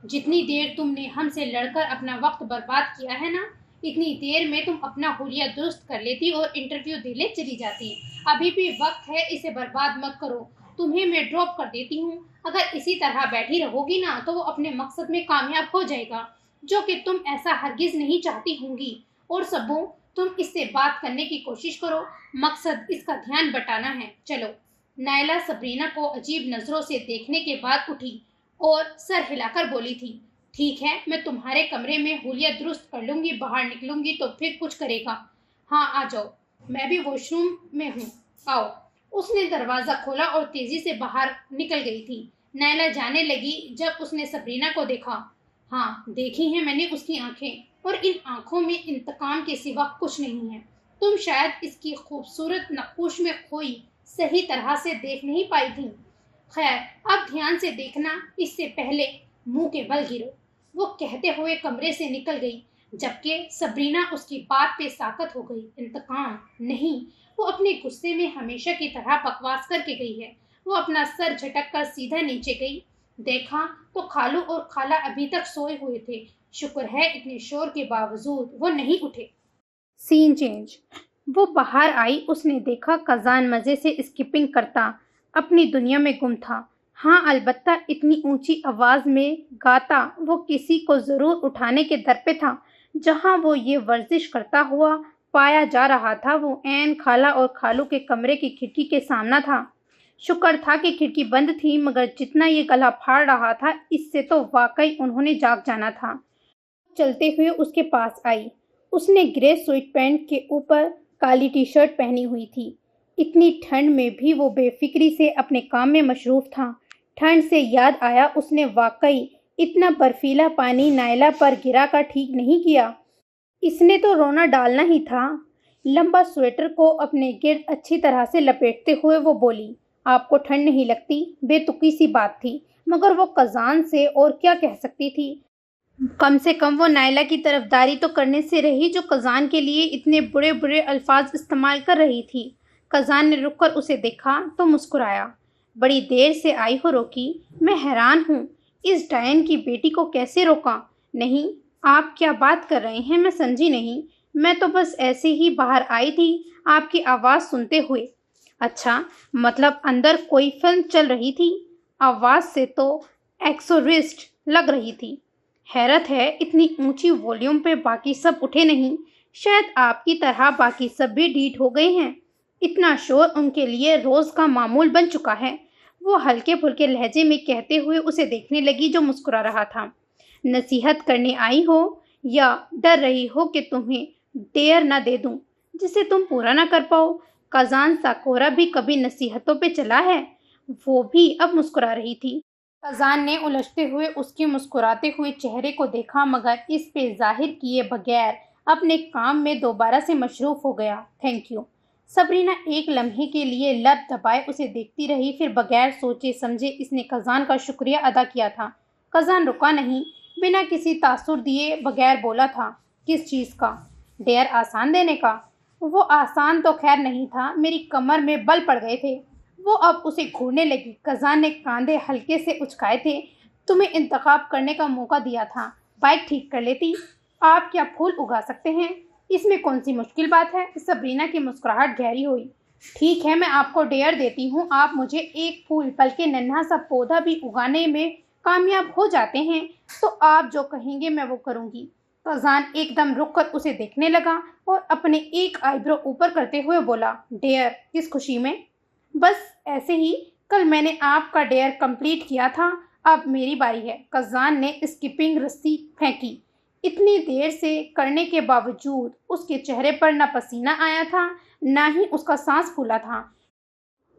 S1: جتنی دیر تم نے ہم سے لڑ کر اپنا وقت برباد کیا ہے نا، اتنی دیر میں تم اپنا حلیہ درست کر لیتی اور انٹرویو دینے چلی جاتی۔ ابھی بھی وقت ہے، اسے برباد مت کرو۔ تمہیں میں ڈراپ کر دیتی ہوں۔ اگر اسی طرح بیٹھی رہو گی نا تو وہ اپنے مقصد میں کامیاب ہو جائے گا، جو کہ تم ایسا ہرگز نہیں چاہتی ہوں گی۔ اور سبو، تم اس سے بات کرنے کی کوشش کرو، مقصد اس کا دھیان بٹانا ہے۔ چلو۔ نائلہ سبرینا کو عجیب نظروں سے دیکھنے کے بعد اٹھی اور سر ہلا کر بولی تھی، ٹھیک ہے، میں تمہارے کمرے میں حلیہ درست کر لوں گی، باہر نکلوں گی تو پھر کچھ کرے گا۔ ہاں آ جاؤ، میں بھی واش روم میں ہوں، آؤ۔ اس نے دروازہ کھولا اور تیزی سے باہر نکل گئی تھی۔ نائلہ جانے لگی جب اس نے سبرینا کو دیکھا۔ ہاں، دیکھی ہیں میں نے اس کی آنکھیں، اور ان آنکھوں میں انتقام کے سوا کچھ نہیں ہے۔ تم شاید اس کی خوبصورت نقوش میں کھوئی صحیح طرح سے دیکھ نہیں پائی تھی۔ خیر، اب دھیان سے دیکھنا، اس سے پہلے منہ کے بل گرو۔ وہ کہتے ہوئے کمرے سے نکل گئی، جبکہ سبرینا اس کی بات پہ ساکت ہو گئی۔ انتقام نہیں، وہ اپنے غصے میں ہمیشہ کی طرح بکواس کر کے گئی ہے۔ وہ اپنا سر جھٹک کر سیدھا نیچے گئی۔ دیکھا تو خالو اور خالہ ابھی تک سوئے ہوئے تھے۔ شکر ہے اتنے شور کے باوجود وہ نہیں اٹھے۔ سین چینج۔ وہ باہر آئی۔ اس نے دیکھا قزان مزے سے اسکپنگ کرتا اپنی دنیا میں گم تھا۔ ہاں البتہ اتنی اونچی آواز میں گاتا وہ کسی کو ضرور اٹھانے کے در پہ تھا۔ جہاں وہ یہ ورزش کرتا ہوا پایا جا رہا تھا وہ عین خالہ اور خالو کے کمرے کی کھڑکی کے سامنا تھا۔ شکر تھا کہ کھڑکی بند تھی، مگر جتنا یہ گلا پھاڑ رہا تھا اس سے تو واقعی انہوں نے جاگ جانا تھا۔ چلتے ہوئے اس کے پاس آئی۔ اس نے گرے سوٹ پینٹ کے اوپر کالی ٹی شرٹ پہنی ہوئی تھی۔ اتنی ٹھنڈ میں بھی وہ بے فکری سے اپنے کام میں مصروف تھا۔ ٹھنڈ سے یاد آیا اس نے واقعی اتنا برفیلا پانی نائلہ پر گرا کر ٹھیک نہیں کیا۔ اس نے تو رونا ڈالنا ہی تھا۔ لمبا سویٹر کو اپنے گرد اچھی طرح سے لپیٹتے ہوئے وہ بولی، آپ کو ٹھنڈ نہیں لگتی؟ بے تکی سی بات تھی، مگر وہ قزان سے اور کیا کہہ سکتی تھی؟ کم سے کم وہ نائلہ کی طرفداری تو کرنے سے رہی جو قزان کے لیے اتنے برے برے الفاظ استعمال کر رہی تھی۔ قزان نے رک کر اسے دیکھا تو مسکرایا۔ بڑی دیر سے آئی ہو روکی؟ میں حیران ہوں، اس ڈائن کی بیٹی کو کیسے روکا؟ نہیں، آپ کیا بات کر رہے ہیں؟ میں سمجھی نہیں۔ میں تو بس ایسے ہی باہر آئی تھی آپ کی آواز سنتے ہوئے۔ اچھا، مطلب اندر کوئی فلم چل رہی تھی؟ آواز سے تو ایکسورسسٹ لگ رہی تھی۔ حیرت ہے اتنی اونچی والیوم پہ باقی سب اٹھے نہیں۔ شاید آپ کی طرح باقی سب بھی ڈیٹ ہو گئے ہیں۔ اتنا شور ان کے لیے روز کا معمول بن چکا ہے۔ وہ ہلکے پھلکے لہجے میں کہتے ہوئے اسے دیکھنے لگی جو مسکرا رہا تھا۔ نصیحت کرنے آئی ہو یا ڈر رہی ہو کہ تمہیں ڈیئر نہ دے دوں جسے تم پورا نہ کر پاؤ؟ قزان ساکورا بھی کبھی نصیحتوں پہ چلا ہے؟ وہ بھی اب مسکرا رہی تھی۔ قزان نے الجھتے ہوئے اس کے مسکراتے ہوئے چہرے کو دیکھا، مگر اس پہ ظاہر کیے بغیر اپنے کام میں دوبارہ سے مصروف ہو گیا۔ Thank you. سبرینا ایک لمحے کے لیے لب دبائے اسے دیکھتی رہی، پھر بغیر سوچے سمجھے اس نے قزان کا شکریہ ادا کیا تھا۔ قزان رکا نہیں، بنا کسی تاثر دیے بغیر بولا تھا، کس چیز کا؟ ڈیر آسان دینے کا؟ وہ آسان تو خیر نہیں تھا، میری کمر میں بل پڑ گئے تھے۔ وہ اب اسے گھورنے لگی۔ قزان نے کاندھے ہلکے سے اچکائے تھے۔ تمہیں انتخاب کرنے کا موقع دیا تھا، بائک ٹھیک کر لیتی۔ آپ کیا پھول اگا سکتے ہیں؟ اس میں کون سی مشکل بات ہے؟ سبرینا کی مسکراہٹ گہری ہوئی۔ ٹھیک ہے، میں آپ کو ڈیئر دیتی ہوں، آپ مجھے ایک پھول بلکہ ننھا سا پودا بھی اگانے میں کامیاب ہو جاتے ہیں تو آپ جو کہیں گے میں وہ کروں گی۔ قزان ایک دم رک کر اسے دیکھنے لگا اور اپنے ایک آئی برو اوپر کرتے ہوئے بولا، ڈیئر؟ کس خوشی میں؟ بس ایسے ہی، کل میں نے آپ کا ڈیئر کمپلیٹ کیا تھا، اب میری باری ہے۔ قزان نے اسکپنگ رسی پھینکی۔ اتنی دیر سے کرنے کے باوجود اس کے چہرے پر نہ پسینہ آیا تھا نہ ہی اس کا سانس پھولا تھا۔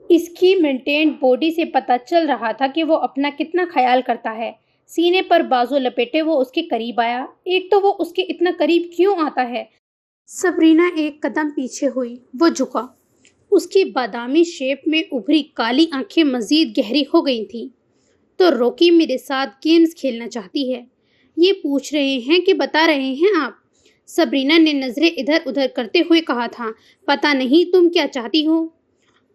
S1: اس کی مینٹینڈ باڈی سے پتہ چل رہا تھا کہ وہ اپنا کتنا خیال کرتا ہے۔ سینے پر بازو لپیٹے وہ اس کے قریب آیا۔ ایک تو وہ اس کے اتنا قریب کیوں آتا ہے؟ سبرینا ایک قدم پیچھے ہوئی۔ وہ جھکا۔ اس کی بادامی شیپ میں ابھری کالی آنکھیں مزید گہری ہو گئی تھیں۔ تو روکی میرے ساتھ گیمز کھیلنا چاہتی ہے؟ یہ پوچھ رہے ہیں کہ بتا رہے ہیں آپ؟ سبرینا نے نظریں ادھر ادھر کرتے ہوئے کہا تھا۔ پتہ نہیں تم کیا چاہتی ہو؟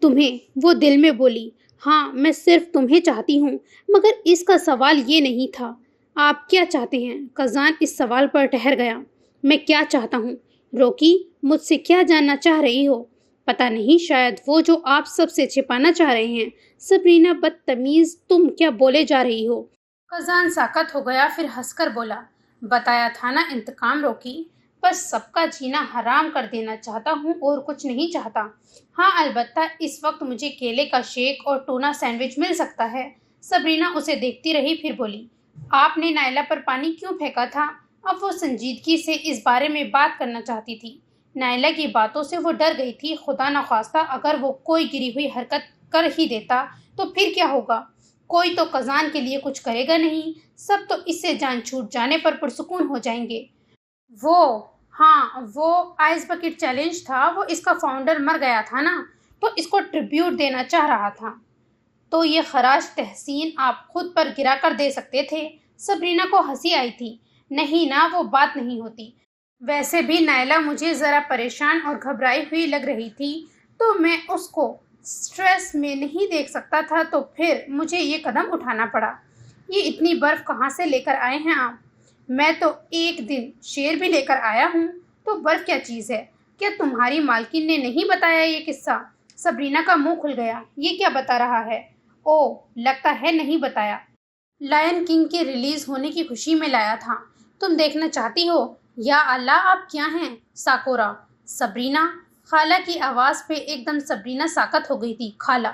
S1: تمہیں، وہ دل میں بولی۔ ہاں، میں صرف تمہیں چاہتی ہوں، مگر اس کا سوال یہ نہیں تھا۔ آپ کیا چاہتے ہیں؟ قزان اس سوال پر ٹھہر گیا۔ میں کیا چاہتا ہوں؟ روکی، مجھ سے کیا جاننا چاہ رہی ہو؟ پتہ نہیں، شاید وہ جو آپ سب سے چھپانا چاہ رہے ہیں۔ سبرینا بدتمیز، تم کیا بولے جا رہی ہو؟ قزان ساکت ہو گیا، پھر ہنس کر بولا، بتایا تھا نا انتقام روکی، بس سب کا جینا حرام کر دینا چاہتا ہوں اور کچھ نہیں چاہتا۔ ہاں البتہ اس وقت مجھے کیلے کا شیک اور ٹونا سینڈوچ مل سکتا ہے۔ سبرینا اسے دیکھتی رہی، پھر بولی، آپ نے نائلہ پر پانی کیوں پھینکا تھا؟ اب وہ سنجیدگی سے اس بارے میں بات کرنا چاہتی تھی۔ نائلہ کی باتوں سے وہ ڈر گئی تھی۔ خدا نخواستہ اگر وہ کوئی گری ہوئی حرکت کر ہی دیتا تو پھر کیا ہوگا؟ کوئی تو قزان کے لیے کچھ کرے گا نہیں، سب تو اس سے جان چھوٹ جانے پر پرسکون ہو جائیں گے۔ وہ آئس بکیٹ چیلنج تھا، وہ اس کا فاؤنڈر مر گیا تھا نا، تو اس کو ٹریبیوٹ دینا چاہ رہا تھا، تو یہ خراج تحسین آپ خود پر گرا کر دے سکتے تھے۔ سبرینا کو ہنسی آئی تھی۔ نہیں نا، وہ بات نہیں ہوتی۔ ویسے بھی نائلہ مجھے ذرا پریشان اور گھبرائی ہوئی لگ رہی تھی، تو میں اس کو سٹریس میں نہیں دیکھ سکتا تھا، تو پھر مجھے یہ قدم اٹھانا پڑا۔ یہ اتنی برف کہاں سے لے کر آئے ہیں آپ؟ میں تو ایک دن شیر بھی لے کر آیا ہوں، تو برف کیا چیز ہے؟ کیا تمہاری مالکن نے نہیں بتایا یہ قصہ؟ سبرینا کا منہ کھل گیا۔ یہ کیا بتا رہا ہے؟ اوہ، لگتا ہے نہیں بتایا۔ لائن کنگ کے ریلیز ہونے کی خوشی میں لایا تھا۔ تم دیکھنا چاہتی ہو؟ یا اللہ، آپ کیا ہیں؟ ساکورا، سبرینا، خالہ کی آواز پہ ایک دم سبرینا ساکت ہو گئی تھی۔ خالہ،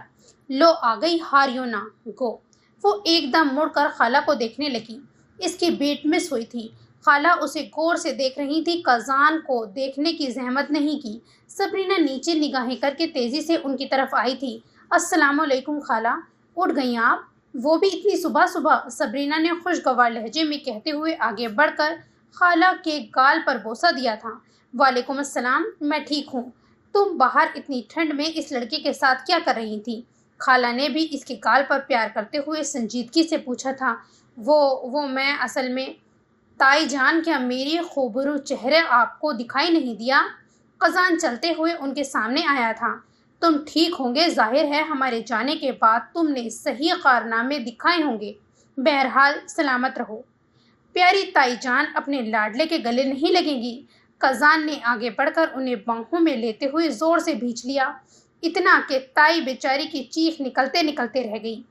S1: لو آ گئی ہاریونا، گو۔ وہ ایک دم مڑ کر خالہ کو دیکھنے لگی۔ اس کی بیٹ مس ہوئی تھی۔ خالہ اسے غور سے دیکھ رہی تھی، قزان کو دیکھنے کی زحمت نہیں کی۔ سبرینا نیچے نگاہیں کر کے تیزی سے ان کی طرف آئی تھی۔ السلام علیکم خالہ، اٹھ گئیں آپ؟ وہ بھی اتنی صبح صبح؟ سبرینا نے خوشگوار لہجے میں کہتے ہوئے آگے بڑھ کر خالہ کے گال پر بوسہ دیا تھا۔ وعلیکم السلام، میں ٹھیک ہوں۔ تم باہر اتنی ٹھنڈ میں اس لڑکے کے ساتھ کیا کر رہی تھی؟ خالہ نے بھی اس کے گال پر پیار کرتے ہوئے سنجیدگی سے پوچھا تھا۔ وہ میں اصل میں، تائی جان، کیا میری خوبرو چہرہ آپ کو دکھائی نہیں دیا؟ قزان چلتے ہوئے ان کے سامنے آیا تھا۔ تم ٹھیک ہوں گے، ظاہر ہے ہمارے جانے کے بعد تم نے صحیح کارنامے دکھائے ہوں گے۔ بہرحال سلامت رہو۔ پیاری تائی جان اپنے لاڈلے کے گلے نہیں لگیں گی؟ قزان نے آگے بڑھ کر انہیں باہوں میں لیتے ہوئے زور سے بھینچ لیا، اتنا کہ تائی بیچاری کی چیخ نکلتے نکلتے رہ گئی۔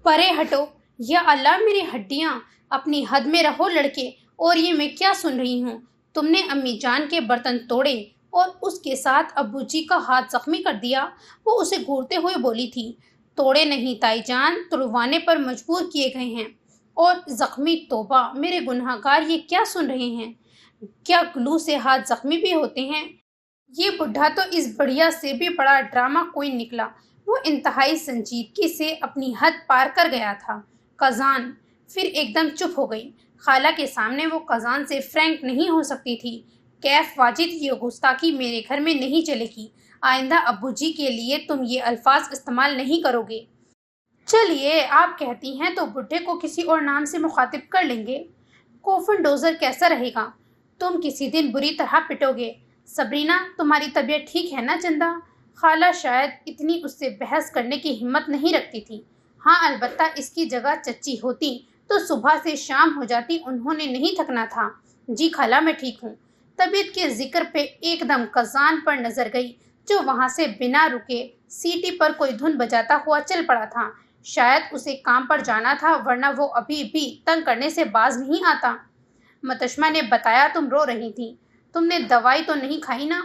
S1: پرے ہٹو، یا اللہ میری ہڈیاں، اپنی حد میں رہو لڑکے۔ اور یہ میں کیا سن رہی ہوں؟ تم نے امی جان کے برتن توڑے اور اس کے ساتھ ابو جی کا ہاتھ زخمی کر دیا؟ وہ اسے گھورتے ہوئے بولی تھی۔ توڑے نہیں تائی جان، تڑوانے پر مجبور کیے گئے ہیں۔ اور زخمی؟ توبہ، میرے گناہ گار، یہ کیا سن رہے ہیں؟ کیا گلو سے ہاتھ زخمی بھی ہوتے ہیں؟ یہ بڈھا تو اس بڑھیا سے بھی بڑا ڈرامہ کوئن نکلا۔ وہ انتہائی سنجیدگی سے اپنی حد پار کر گیا تھا۔ قزان پھر ایک دم چپ ہو گئی۔ خالہ کے سامنے وہ قزان سے فرینک نہیں ہو سکتی تھی۔ کیف واجد، یہ گستاخی میرے گھر میں نہیں چلے گی۔ آئندہ ابو جی کے لیے تم یہ الفاظ استعمال نہیں کرو گے۔ چلیے، آپ کہتی ہیں تو بڈھے کو کسی اور نام سے مخاطب کر لیں گے۔ کوفن ڈوزر کیسا رہے گا؟ تم کسی دن بری طرح پٹو گے۔ سبرینا، تمہاری طبیعت ٹھیک ہے نا چندہ؟ خالہ شاید اتنی اس سے بحث کرنے کی ہمت نہیں رکھتی تھی۔ ہاں البتہ اس کی جگہ چچی ہوتی تو صبح سے شام ہو جاتی، انہوں نے نہیں تھکنا تھا۔ جی خالہ، میں ٹھیک ہوں۔ طبیعت کے ذکر پہ ایک دم قزان پر نظر گئی، جو وہاں سے بنا رکے سیٹی پر کوئی دھن بجاتا ہوا چل پڑا تھا۔ شاید اسے کام پر جانا تھا، ورنہ وہ ابھی بھی تنگ کرنے سے باز نہیں آتا۔ متشمہ نے بتایا تم رو رہی تھی، تم نے دوائی تو نہیں کھائی نا؟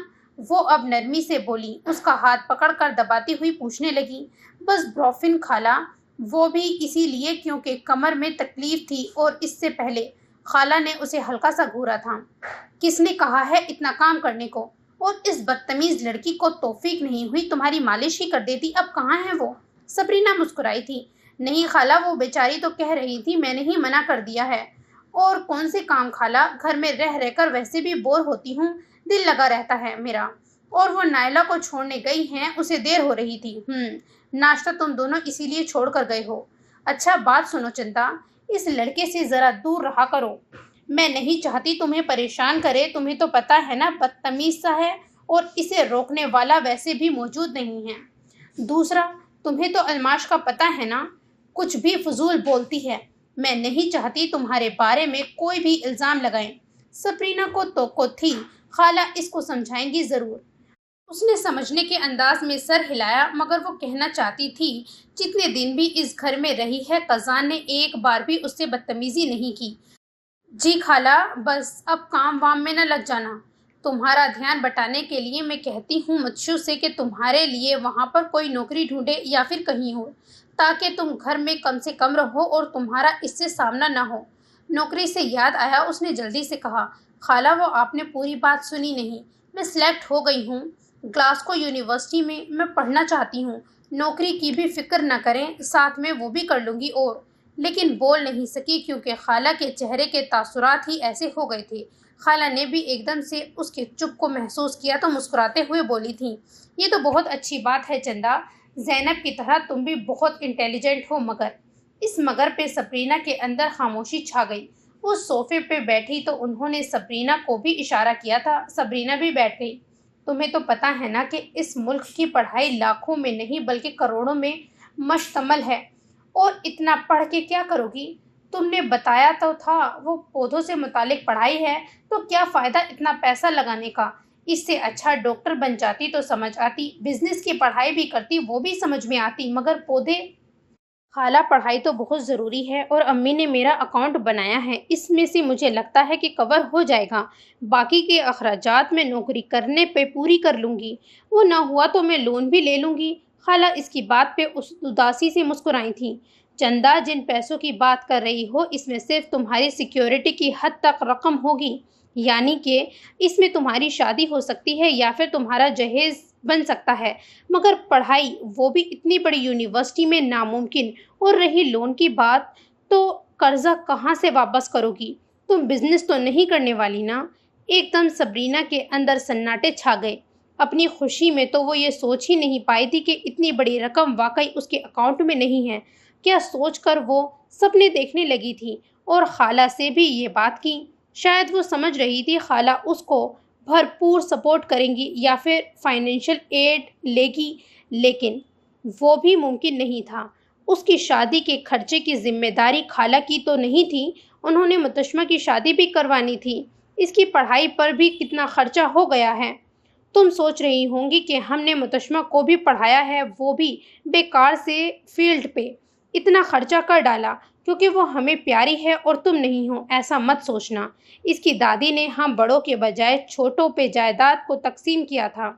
S1: وہ اب نرمی سے بولی، اس کا ہاتھ پکڑ کر دباتی ہوئی پوچھنے لگی۔ بس بروفن خالہ، وہ بھی اسی لیے کیونکہ کمر میں تکلیف تھی اور اس سے پہلے خالہ نے اسے ہلکا سا گھورا تھا۔ کس نے کہا ہے اتنا کام کرنے کو؟ اور اس بدتمیز لڑکی کو توفیق نہیں ہوئی تمہاری مالش ہی کر دیتی، اب کہاں ہے وہ؟ سبرینا مسکرائی تھی۔ نہیں خالہ، وہ بیچاری تو کہہ رہی تھی، میں نے ہی منع کر دیا ہے۔ اور کون سے کام خالہ، گھر میں رہ کر ویسے بھی بور ہوتی ہوں، دل لگا رہتا ہے میرا۔ اور وہ نائلہ کو چھوڑنے گئی ہیں، اسے دیر ہو رہی تھی۔ ناشتہ تم دونوں اسی لیے چھوڑ کر گئے ہو۔ اچھا بات سنو چندا، اس لڑکے سے ذرا دور رہا کرو۔ میں نہیں چاہتی تمہیں پریشان کرے، تمہیں تو پتہ ہے نا بدتمیز سا ہے اور اسے روکنے والا ویسے بھی موجود نہیں ہے۔ دوسرا، تمہیں تو الماش کا پتہ ہے نا، کچھ بھی فضول بولتی ہے۔ میں نہیں چاہتی تمہارے بارے میں کوئی بھی الزام لگائیں۔ سبرینا کو توقع تھی خالہ اس کو سمجھائیں گی ضرور۔ اس نے سمجھنے کے انداز میں سر ہلایا، مگر وہ کہنا چاہتی تھی جتنے دن بھی اس گھر میں رہی ہے قزان نے ایک بار بھی اس سے بدتمیزی نہیں کی۔ جی خالہ، بس اب کام وام میں نہ لگ جانا۔ تمہارا دھیان بٹانے کے لیے میں کہتی ہوں متشو سے کہ تمہارے لیے وہاں پر کوئی نوکری ڈھونڈے یا پھر کہیں ہو، تاکہ تم گھر میں کم سے کم رہو اور تمہارا اس سے سامنا نہ ہو۔ نوکری سے یاد آیا، اس نے جلدی سے کہا، خالہ وہ آپ نے پوری بات سنی نہیں۔ میں سلیکٹ ہو گئی ہوں گلاسکو یونیورسٹی میں پڑھنا چاہتی ہوں۔ نوکری کی بھی فکر نہ کریں، ساتھ میں وہ بھی کر لوں گی۔ اور لیکن بول نہیں سکی کیونکہ خالہ کے چہرے کے تاثرات ہی ایسے ہو گئے تھے۔ خالہ نے بھی ایک دم سے اس کے چپ کو محسوس کیا تو مسکراتے ہوئے بولی تھی، یہ تو بہت اچھی بات ہے چندا، زینب کی طرح تم بھی بہت انٹیلیجنٹ ہو۔ مگر اس مگر پہ سبرینا کے اندر خاموشی چھا گئی۔ وہ صوفے پہ بیٹھی تو انہوں نے سبرینا کو بھی اشارہ کیا تھا، سبرینا بھی بیٹھ گئی۔ تمہیں تو پتہ ہے نا کہ اس ملک کی پڑھائی لاکھوں میں نہیں بلکہ کروڑوں میں مشتمل ہے، اور اتنا پڑھ کے کیا کرو گی؟ تم نے بتایا تو تھا وہ پودوں سے متعلق پڑھائی ہے، تو کیا فائدہ اتنا پیسہ لگانے کا؟ اس سے اچھا ڈاکٹر بن جاتی تو سمجھ آتی، بزنس کی پڑھائی بھی کرتی وہ بھی سمجھ میں آتی، مگر پودے۔ خالہ پڑھائی تو بہت ضروری ہے، اور امی نے میرا اکاؤنٹ بنایا ہے، اس میں سے مجھے لگتا ہے کہ کور ہو جائے گا، باقی کے اخراجات میں نوکری کرنے پہ پوری کر لوں گی، وہ نہ ہوا تو میں لون بھی لے لوں گی۔ خالہ اس کی بات پہ اداسی سے مسکرائی تھیں۔ چندا، جن پیسوں کی بات کر رہی ہو اس میں صرف تمہاری سیکیورٹی کی حد تک رقم ہوگی، یعنی کہ اس میں تمہاری شادی ہو سکتی ہے یا پھر تمہارا جہیز بن سکتا ہے، مگر پڑھائی وہ بھی اتنی بڑی یونیورسٹی میں ناممکن۔ اور رہی لون کی بات، تو قرضہ کہاں سے واپس کرو گی؟ تم بزنس تو نہیں کرنے والی نا؟ ایک دم سبرینا کے اندر سناٹے چھا گئے۔ اپنی خوشی میں تو وہ یہ سوچ ہی نہیں پائی تھی کہ اتنی بڑی رقم واقعی اس کے اکاؤنٹ میں نہیں ہے، کیا سوچ کر وہ سپنے دیکھنے لگی تھی اور خالہ سے بھی یہ بات کی۔ شاید وہ سمجھ رہی تھی خالہ اس کو بھرپور سپورٹ کریں گی یا پھر فائنینشیل ایڈ لے گی، لیکن وہ بھی ممکن نہیں تھا۔ اس کی شادی کے خرچے کی ذمہ داری خالہ کی تو نہیں تھی، انہوں نے متشمہ کی شادی بھی کروانی تھی، اس کی پڑھائی پر بھی کتنا خرچہ ہو گیا ہے۔ تم سوچ رہی ہوں گی کہ ہم نے متشمہ کو بھی پڑھایا ہے، وہ بھی بیکار سے فیلڈ پہ اتنا خرچہ کر ڈالا کیونکہ وہ ہمیں پیاری ہے اور تم نہیں ہو، ایسا مت سوچنا۔ اس کی دادی نے ہم بڑوں کے بجائے چھوٹوں پہ جائیداد کو تقسیم کیا تھا،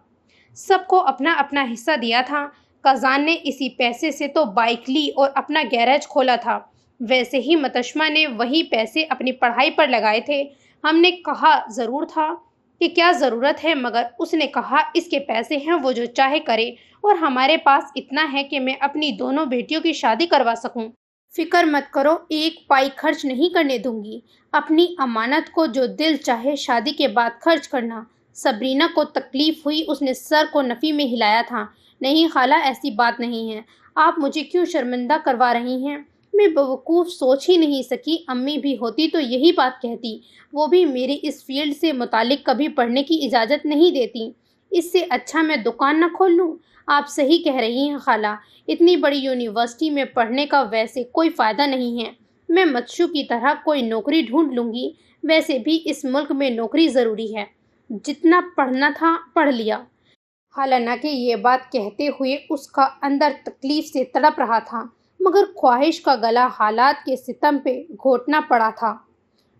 S1: سب کو اپنا اپنا حصہ دیا تھا۔ قزان نے اسی پیسے سے تو بائک لی اور اپنا گیراج کھولا تھا، ویسے ہی متشمہ نے وہی پیسے اپنی پڑھائی پر لگائے تھے۔ ہم نے کہا ضرور تھا کہ کیا ضرورت ہے، مگر اس نے کہا اس کے پیسے ہیں، وہ جو چاہے کرے، اور ہمارے پاس اتنا ہے کہ میں اپنی دونوں بیٹیوں کی شادی کروا سکوں۔ فکر مت کرو، ایک پائی خرچ نہیں کرنے دوں گی، اپنی امانت کو جو دل چاہے شادی کے بعد خرچ کرنا۔ سبرینا کو تکلیف ہوئی، اس نے سر کو نفی میں ہلایا تھا۔ نہیں خالہ، ایسی بات نہیں ہے، آپ مجھے کیوں شرمندہ کروا رہی ہیں؟ میں بیوقوف سوچ ہی نہیں سکی، امی بھی ہوتی تو یہی بات کہتی، وہ بھی میری اس فیلڈ سے متعلق کبھی پڑھنے کی اجازت نہیں دیتی۔ اس سے اچھا میں دکان نہ کھول لوں۔ آپ صحیح کہہ رہی ہیں خالہ، اتنی بڑی یونیورسٹی میں پڑھنے کا ویسے کوئی فائدہ نہیں ہے، میں متشو کی طرح کوئی نوکری ڈھونڈ لوں گی، ویسے بھی اس ملک میں نوکری ضروری ہے، جتنا پڑھنا تھا پڑھ لیا۔ حالانکہ یہ بات کہتے ہوئے اس کا اندر تکلیف سے تڑپ رہا تھا، مگر خواہش کا گلا حالات کے ستم پہ گھونٹنا پڑا تھا۔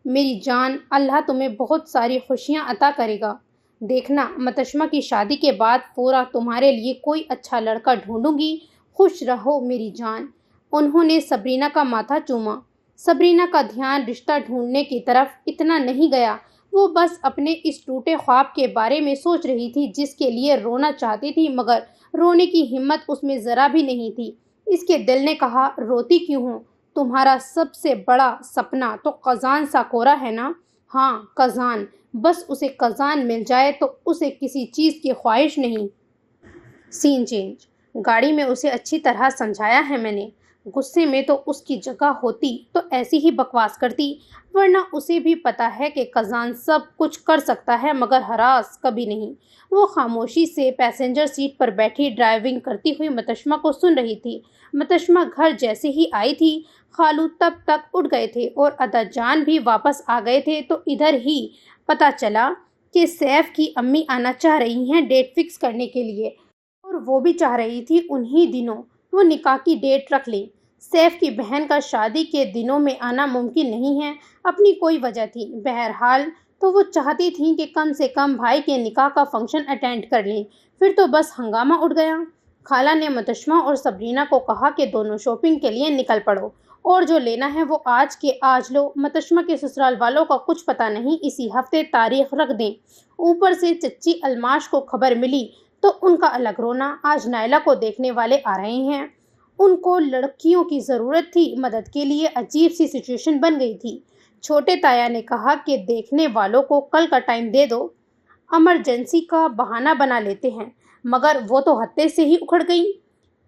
S1: میری جان، اللہ تمہیں بہت ساری خوشیاں عطا کرے گا، دیکھنا متشمہ کی شادی کے بعد پورا تمہارے لیے کوئی اچھا لڑکا ڈھونڈوں گی، خوش رہو میری جان۔ انہوں نے سبرینا کا ماتھا چوما۔ سبرینا کا دھیان رشتہ ڈھونڈنے کی طرف اتنا نہیں گیا، وہ بس اپنے اس ٹوٹے خواب کے بارے میں سوچ رہی تھی جس کے لیے رونا چاہتی تھی، مگر رونے کی ہمت اس میں ذرا بھی نہیں تھی۔ اس کے دل نے کہا، روتی کیوں ہوں؟ تمہارا سب سے بڑا سپنا تو قزان سا کورا ہے نا؟ ہاں، قزان، بس اسے قزان مل جائے تو اسے کسی چیز کی خواہش نہیں۔ سین چینج۔ گاڑی میں اسے اچھی طرح سمجھایا ہے میں نے۔ غصے میں تو اس کی جگہ ہوتی تو ایسی ہی بکواس کرتی، ورنہ اسے بھی پتا ہے کہ قزان سب کچھ کر سکتا ہے مگر ہراس کبھی نہیں۔ وہ خاموشی سے پیسنجر سیٹ پر بیٹھی ڈرائیونگ کرتی ہوئی متشمہ کو سن رہی تھی۔ متشمہ گھر جیسے ہی آئی تھی، خالو تب تک اٹھ گئے تھے اور ادا جان بھی واپس آ گئے تھے، تو ادھر ہی پتہ چلا کہ سیف کی امی آنا چاہ رہی ہیں ڈیٹ فکس کرنے کے لیے، اور وہ بھی چاہ رہی تھی انہی دنوں وہ نکاح کی ڈیٹ رکھ لیں۔ سیف کی بہن کا شادی کے دنوں میں آنا ممکن نہیں ہے، اپنی کوئی وجہ تھی۔ بہرحال تو وہ چاہتی تھیں کہ کم سے کم بھائی کے نکاح کا فنکشن اٹینڈ کر لیں۔ پھر تو بس ہنگامہ اٹھ گیا۔ خالہ نے متشمہ اور سبرینا کو کہا کہ دونوں شاپنگ کے لیے نکل پڑو، اور جو لینا ہے وہ آج کے آج لو۔ متشمہ کے سسرال والوں کا کچھ پتہ نہیں، اسی ہفتے تاریخ رکھ دیں۔ اوپر سے چچی الماش کو خبر ملی تو ان کا الگ رونا۔ آج نائلہ کو دیکھنے والے آ رہے ہیں، ان کو لڑکیوں کی ضرورت تھی، مدد کے لیے عجیب سی سچویشن بن گئی تھی۔ چھوٹے تایا نے کہا کہ دیکھنے والوں کو کل کا ٹائم دے دو، ایمرجنسی کا بہانہ بنا لیتے ہیں، مگر وہ تو ہتے سے ہی اکھڑ گئی۔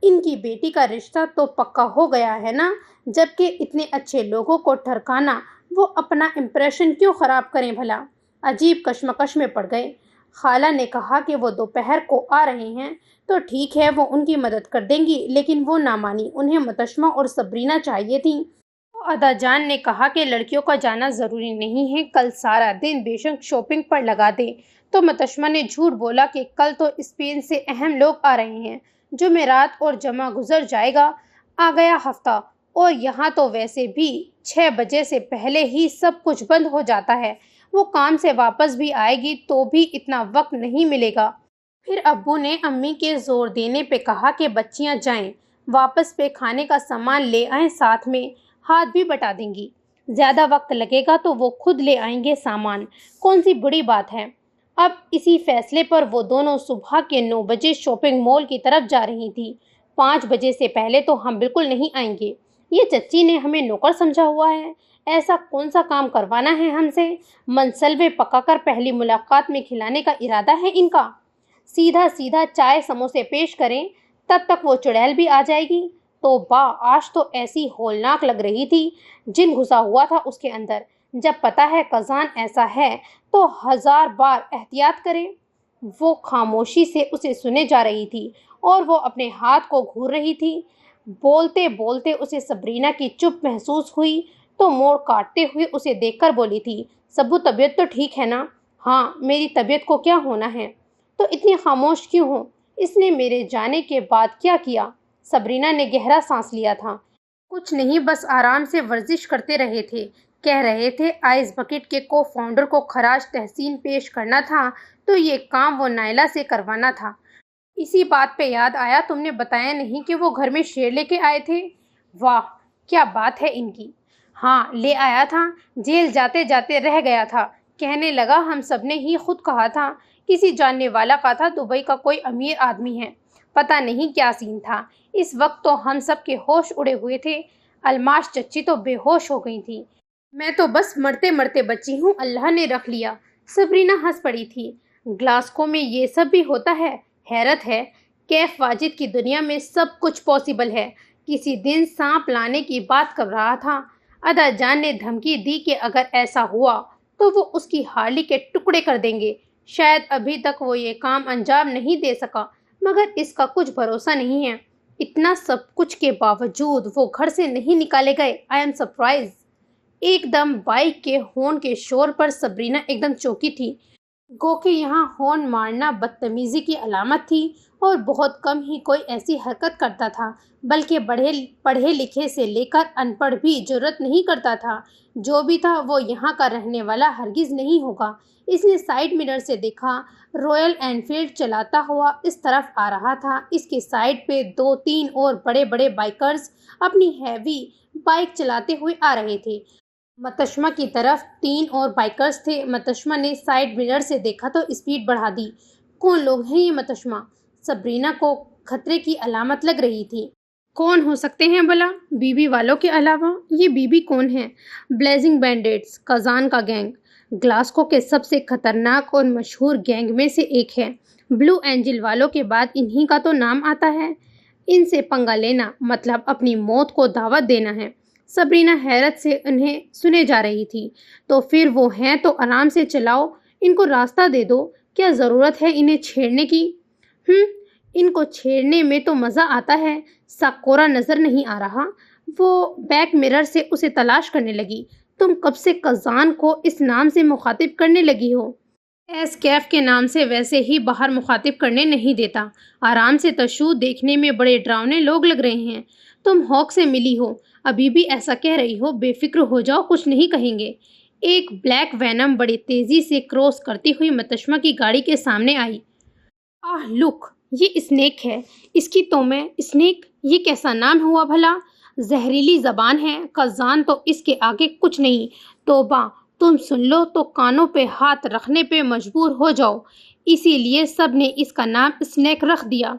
S1: ان کی بیٹی کا رشتہ تو پکا ہو گیا ہے نا، جبکہ اتنے اچھے لوگوں کو ٹھرکانا، وہ اپنا امپریشن کیوں خراب کریں بھلا؟ عجیب کشمکش میں پڑ گئے۔ خالہ نے کہا کہ وہ دوپہر کو آ رہے ہیں تو ٹھیک ہے، وہ ان کی مدد کر دیں گی، لیکن وہ نہ مانی، انہیں متشمہ اور سبرینا چاہیے تھیں۔ تو ادا جان نے کہا کہ لڑکیوں کا جانا ضروری نہیں ہے، کل سارا دن بے شک شاپنگ پر لگا دیں۔ تو متشمہ نے جھوٹ بولا کہ کل تو اسپین سے اہم لوگ آ رہے ہیں، جمعرات اور جمعہ گزر جائے گا، آ گیا ہفتہ، اور یہاں تو ویسے بھی 6 بجے سے پہلے ہی سب کچھ بند ہو جاتا ہے، وہ کام سے واپس بھی آئے گی تو بھی اتنا وقت نہیں ملے گا۔ پھر ابو نے امی کے زور دینے پہ کہا کہ بچیاں جائیں واپس پہ کھانے کا سامان لے آئیں، ساتھ میں ہاتھ بھی بٹا دیں گی، زیادہ وقت لگے گا تو وہ خود لے آئیں گے سامان، کون سی بڑی بات ہے۔ اب اسی فیصلے پر وہ دونوں صبح کے 9 بجے شاپنگ مال کی طرف جا رہی تھی۔ 5 بجے سے پہلے تو ہم بالکل نہیں آئیں گے، یہ چچی نے ہمیں نوکر سمجھا ہوا ہے، ایسا کون سا کام کروانا ہے ہم سے؟ منصلبے پکا کر پہلی ملاقات میں کھلانے کا ارادہ ہے ان کا؟ سیدھا سیدھا چائے سموسے پیش کریں، تب تک وہ چڑیل بھی آ جائے گی۔ توبہ، آج تو ایسی ہولناک لگ رہی تھی، جن گھسا ہوا تھا اس کے اندر۔ جب پتہ ہے قزان ایسا ہے تو 1000 بار احتیاط کرے۔ وہ خاموشی سے اسے سنے جا رہی تھی اور وہ اپنے ہاتھ کو گھور رہی تھی۔ بولتے بولتے اسے سبرینا کی چپ محسوس ہوئی تو موڑ کاٹتے ہوئے اسے دیکھ کر بولی تھی، سبو طبیعت تو ٹھیک ہے نا؟ ہاں، میری طبیعت کو کیا ہونا ہے؟ تو اتنی خاموش کیوں ہو؟ اس نے میرے جانے کے بعد کیا کیا؟ سبرینا نے گہرا سانس لیا تھا۔ کچھ نہیں، بس آرام سے ورزش کرتے رہے تھے۔ کہہ رہے تھے آئس بکیٹ کے کو فاؤنڈر کو خراج تحسین پیش کرنا تھا تو یہ کام وہ نائلہ سے کروانا تھا۔ اسی بات پہ یاد آیا، تم نے بتایا نہیں کہ وہ گھر میں شیر لے کے آئے تھے؟ واہ، کیا بات ہے ان کی! ہاں، لے آیا تھا، جیل جاتے جاتے رہ گیا تھا، کہنے لگا ہم سب نے ہی خود کہا تھا، کسی جاننے والا کا تھا، دبئی کا کوئی امیر آدمی ہے، پتہ نہیں کیا سین تھا۔ اس وقت تو ہم سب کے ہوش اڑے ہوئے تھے، الماش چچی تو بے ہوش ہو گئی تھی، میں تو بس مرتے مرتے بچی ہوں، اللہ نے رکھ لیا۔ سبرینا ہنس پڑی تھی۔ گلاسکو میں یہ سب بھی ہوتا ہے؟ حیرت ہے، کیف واجد کی دنیا میں سب کچھ پاسبل ہے۔ کسی دن سانپ لانے کی بات کر رہا تھا، ادا جان نے دھمکی دی کہ اگر ایسا ہوا تو وہ اس کی ہارلی کے ٹکڑے کر دیں گے۔ شاید ابھی تک وہ یہ کام انجام نہیں دے سکا، مگر اس کا کچھ بھروسہ نہیں ہے۔ اتنا سب کچھ کے باوجود وہ گھر سے نہیں نکالے گئے۔ I am surprise. ایک دم بائک کے ہارن کے شور پر سبرینا ایک دم چونکی تھی۔ گو کہ یہاں ہارن مارنا بدتمیزی کی علامت تھی اور بہت کم ہی کوئی ایسی حرکت کرتا تھا، بلکہ پڑھے لکھے سے لے کر ان پڑھ بھی جرأت نہیں کرتا تھا۔ جو بھی تھا وہ یہاں کا رہنے والا ہرگز نہیں ہوگا۔ اس نے سائیڈ مرر سے دیکھا، رائل اینفیلڈ چلاتا ہوا اس طرف آ رہا تھا۔ اس کے سائیڈ پہ 2-3 اور بڑے بڑے بائکرز اپنی ہیوی بائک چلاتے ہوئے آ رہے تھے۔ متشمہ کی طرف 3 اور بائکرز تھے۔ متشمہ نے سائیڈ مرر سے دیکھا تو اسپیڈ بڑھا دی۔ کون لوگ ہیں یہ متشمہ؟ سبرینا کو خطرے کی علامت لگ رہی تھی۔ کون ہو سکتے ہیں بھلا؟ بی بی والوں کے علاوہ؟ یہ بی بی کون ہیں؟ بلیزنگ بینڈیٹس، کازان کا گینگ، گلاسکو کے سب سے خطرناک اور مشہور گینگ میں سے ایک ہے۔ بلو اینجل والوں کے بعد انہی کا تو نام آتا ہے۔ ان سے پنگا لینا مطلب اپنی موت کو دعوت دینا ہے۔ سبرینا حیرت سے انہیں سنے جا رہی تھی۔ تو پھر وہ ہیں تو آرام سے چلاؤ، ان کو راستہ دے دو، کیا ضرورت ہے انہیں چھیڑنے کی؟ ان کو چھیڑنے میں تو مزہ آتا ہے۔ ساکورا نظر نہیں آ رہا؟ وہ بیک مرر سے اسے تلاش کرنے لگی۔ تم کب سے کازان کو اس نام سے مخاطب کرنے لگی ہو؟ ایس کیف کے نام سے ویسے ہی باہر مخاطب کرنے نہیں دیتا۔ آرام سے تشو، دیکھنے میں بڑے ڈراؤنے لوگ لگ رہے ہیں۔ تم ہاک سے ملی ہو، ابھی بھی ایسا کہہ رہی ہو؟ بے فکر ہو جاؤ، کچھ نہیں کہیں گے۔ ایک بلیک وینم بڑی تیزی سے کراس کرتی ہوئی متشمہ کی گاڑی کے سامنے آئی۔ آہ لک، یہ اسنیک ہے۔ اس کی تو میں اسنیک، یہ کیسا نام ہوا بھلا؟ زہریلی زبان ہے، کازان تو اس کے آگے کچھ نہیں۔ توبہ، تم سن لو تو کانوں پہ ہاتھ رکھنے پہ مجبور ہو جاؤ۔ اسی لیے سب نے اس کا نام اسنیک رکھ دیا۔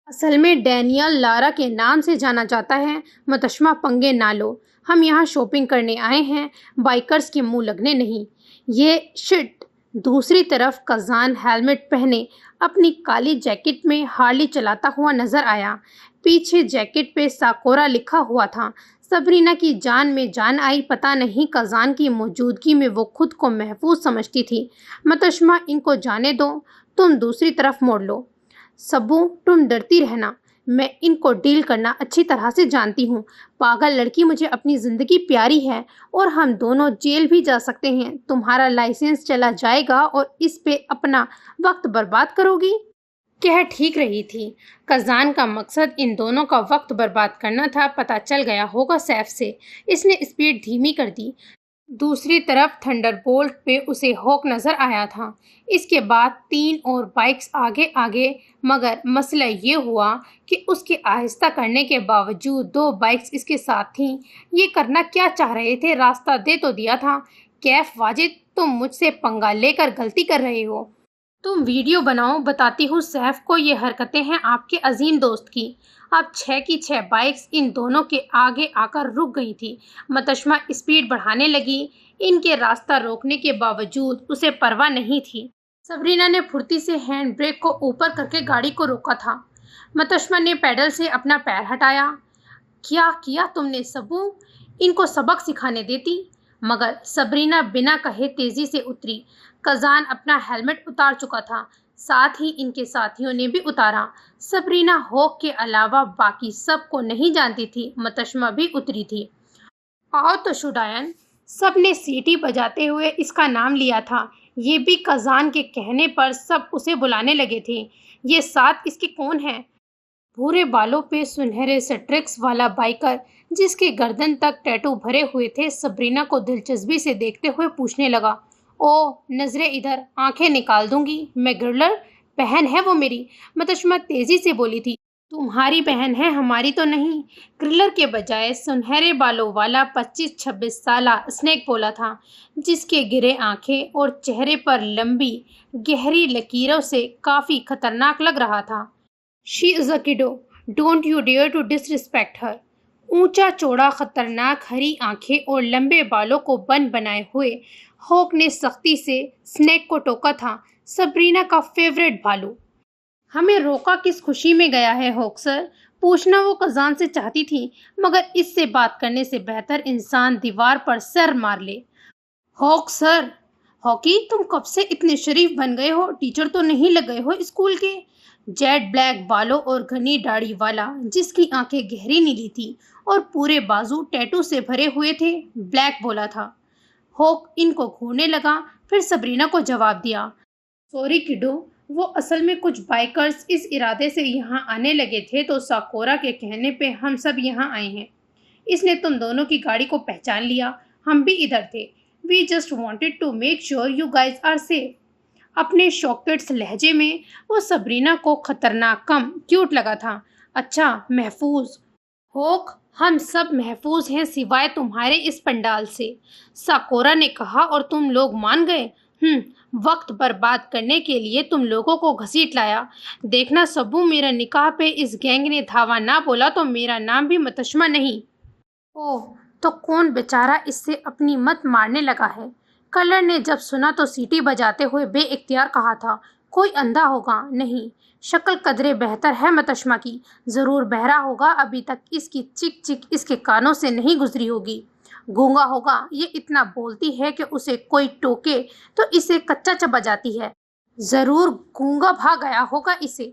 S1: اصل میں ڈینیل لارا کے نام سے جانا جاتا ہے۔ متشمہ پنگے نہ لو، ہم یہاں شاپنگ کرنے آئے ہیں، بائکرز کے منہ لگنے نہیں۔ یہ شٹ۔ دوسری طرف کازان ہیلمٹ پہنے اپنی کالی جیکٹ میں ہارلی چلاتا ہوا نظر آیا۔ پیچھے جیکٹ پہ ساکورا لکھا ہوا تھا۔ سبرینا کی جان میں جان آئی۔ پتہ نہیں کازان کی موجودگی میں وہ خود کو محفوظ سمجھتی تھی۔ متشمہ، ان کو جانے دو، تم دوسری طرف موڑ لو۔ سبو، تم ڈرتی رہنا، میں ان کو ڈیل کرنا اچھی طرح سے جانتی ہوں۔ پاگل لڑکی، مجھے اپنی زندگی پیاری ہے اور ہم دونوں جیل بھی جا سکتے ہیں۔ تمہارا لائسنس چلا جائے گا اور اس پہ اپنا وقت برباد کرو گی؟ کہہ ٹھیک رہی تھی۔ کازان کا مقصد ان دونوں کا وقت برباد کرنا تھا۔ پتہ چل گیا ہوگا سیف سے۔ اس نے اسپیڈ دھیمی کر دی۔ دوسری طرف تھنڈر بولٹ پہ اسے ہاک نظر آیا تھا۔ اس کے بعد 3 اور بائکس آگے آگے، مگر مسئلہ یہ ہوا کہ اس کے آہستہ کرنے کے باوجود 2 بائکس اس کے ساتھ تھیں۔ یہ کرنا کیا چاہ رہے تھے؟ راستہ دے تو دیا تھا۔ کیف واجد، تم مجھ سے پنگا لے کر غلطی کر رہے ہو۔ تم ویڈیو بناؤ، بتاتی ہوں سیف کو یہ حرکتیں ہیں آپ کے عظیم دوست کی۔ اب 6 کی 6 بائکس ان دونوں کے آگے آ کر رک گئی تھی۔ متشمہ اسپیڈ بڑھانے لگی۔ ان کے راستہ روکنے کے باوجود اسے پرواہ نہیں تھی۔ سبرینا نے پھرتی سے ہینڈ بریک کو اوپر کر کے گاڑی کو روکا تھا۔ متشمہ نے پیڈل سے اپنا پیر ہٹایا۔ کیا کیا تم نے سبو؟ ان کو سبق سکھانے دیتی؟ مگر سبرینا بنا کہے تیزی سے اتری۔ کازان اپنا ہیلمٹ اتار چکا تھا، ساتھ ہی ان کے ساتھیوں نے بھی اتارا۔ سبرینا ہاک کے علاوہ باقی سب کو نہیں جانتی تھی۔ متشمہ بھی اتری تھی۔ آؤ تو شوڈائن، سب نے سیٹی بجاتے ہوئے اس کا نام لیا تھا۔ یہ بھی کازان کے کہنے پر سب اسے بلانے لگے تھے۔ یہ ساتھ اس کے کون ہیں؟ بھورے بالوں پہ سنہرے سٹرکس والا بائکر جس کے گردن تک ٹیٹو بھرے ہوئے تھے، سبرینا کو دلچسپی سے دیکھتے ہوئے پوچھنے لگا۔ او، نظریں ادھر، آنکھیں نکال دوں گی میں۔ گرلر بہن ہے وہ میری، متشمہ تیزی سے بولی تھی۔ تمہاری بہن ہے، ہماری تو نہیں، گرلر کے بجائے سنہرے بالوں والا 25-26 سالہ اسنیک بولا تھا، جس کے گرے آنکھیں اور چہرے پر لمبی گہری لکیروں سے کافی خطرناک لگ رہا تھا۔ She is a kiddo, don't you dare to disrespect her. اونچا چوڑا خطرناک ہری آنکھیں اور لمبے بالوں کو بن بنائے ہوئے ہاک نے سختی سے اسنیک کو ٹوکا تھا۔ سبرینا کا فیورٹ بھالو۔ ہمیں روکا کس خوشی میں گیا ہے ہاک سر؟ پوچھنا وہ کازان سے چاہتی تھی، مگر اس سے بات کرنے سے بہتر انسان دیوار پر سر مار لے۔ ہاک سر، ہاکی، تم کب سے اتنے شریف بن گئے ہو؟ ٹیچر تو نہیں لگ گئے ہو اسکول کے؟ جیٹ بلیک بالوں اور گھنی داڑھی والا جس کی آنکھیں گہری نیلی تھی اور پورے بازو ٹیٹو سے بھرے ہوئے تھے، بلیک بولا تھا۔ ہاک ان کو گھورنے لگا، پھر سبرینا کو جواب دیا۔ سوری کڈو، وہ اصل میں کچھ بائکرز اس ارادے سے یہاں آنے لگے تھے تو ساکورا کے کہنے پہ ہم سب یہاں آئے ہیں۔ اس نے تم دونوں کی گاڑی کو پہچان لیا، ہم بھی ادھر تھے۔ We just wanted to make sure you guys are safe۔ اپنے شوکٹس لہجے میں وہ سبرینا کو خطرناک کم کیوٹ لگا تھا۔ اچھا، محفوظ ہوک، ہم سب محفوظ ہیں سوائے تمہارے اس پنڈال سے، ساکورا نے کہا، اور تم لوگ مان گئے؟ وقت برباد کرنے کے لیے تم لوگوں کو گھسیٹ لایا۔ دیکھنا سبو، میرا نکاح پہ اس گینگ نے دھاوا نہ بولا تو میرا نام بھی متشمہ نہیں۔ اوہ، تو کون بیچارہ اس سے اپنی مت مارنے لگا ہے؟ کلر نے جب سنا تو سیٹی بجاتے ہوئے بے اختیار کہا تھا، کوئی اندھا ہوگا؟ نہیں، شکل قدرے بہتر ہے متشمہ کی، ضرور بہرا ہوگا، ابھی تک اس کی چک چک اس کے کانوں سے نہیں گزری ہوگی۔ گونگا ہوگا، یہ اتنا بولتی ہے کہ اسے کوئی ٹوکے تو اسے کچا چبا جاتی ہے، ضرور گونگا بھاگ گیا ہوگا اسے۔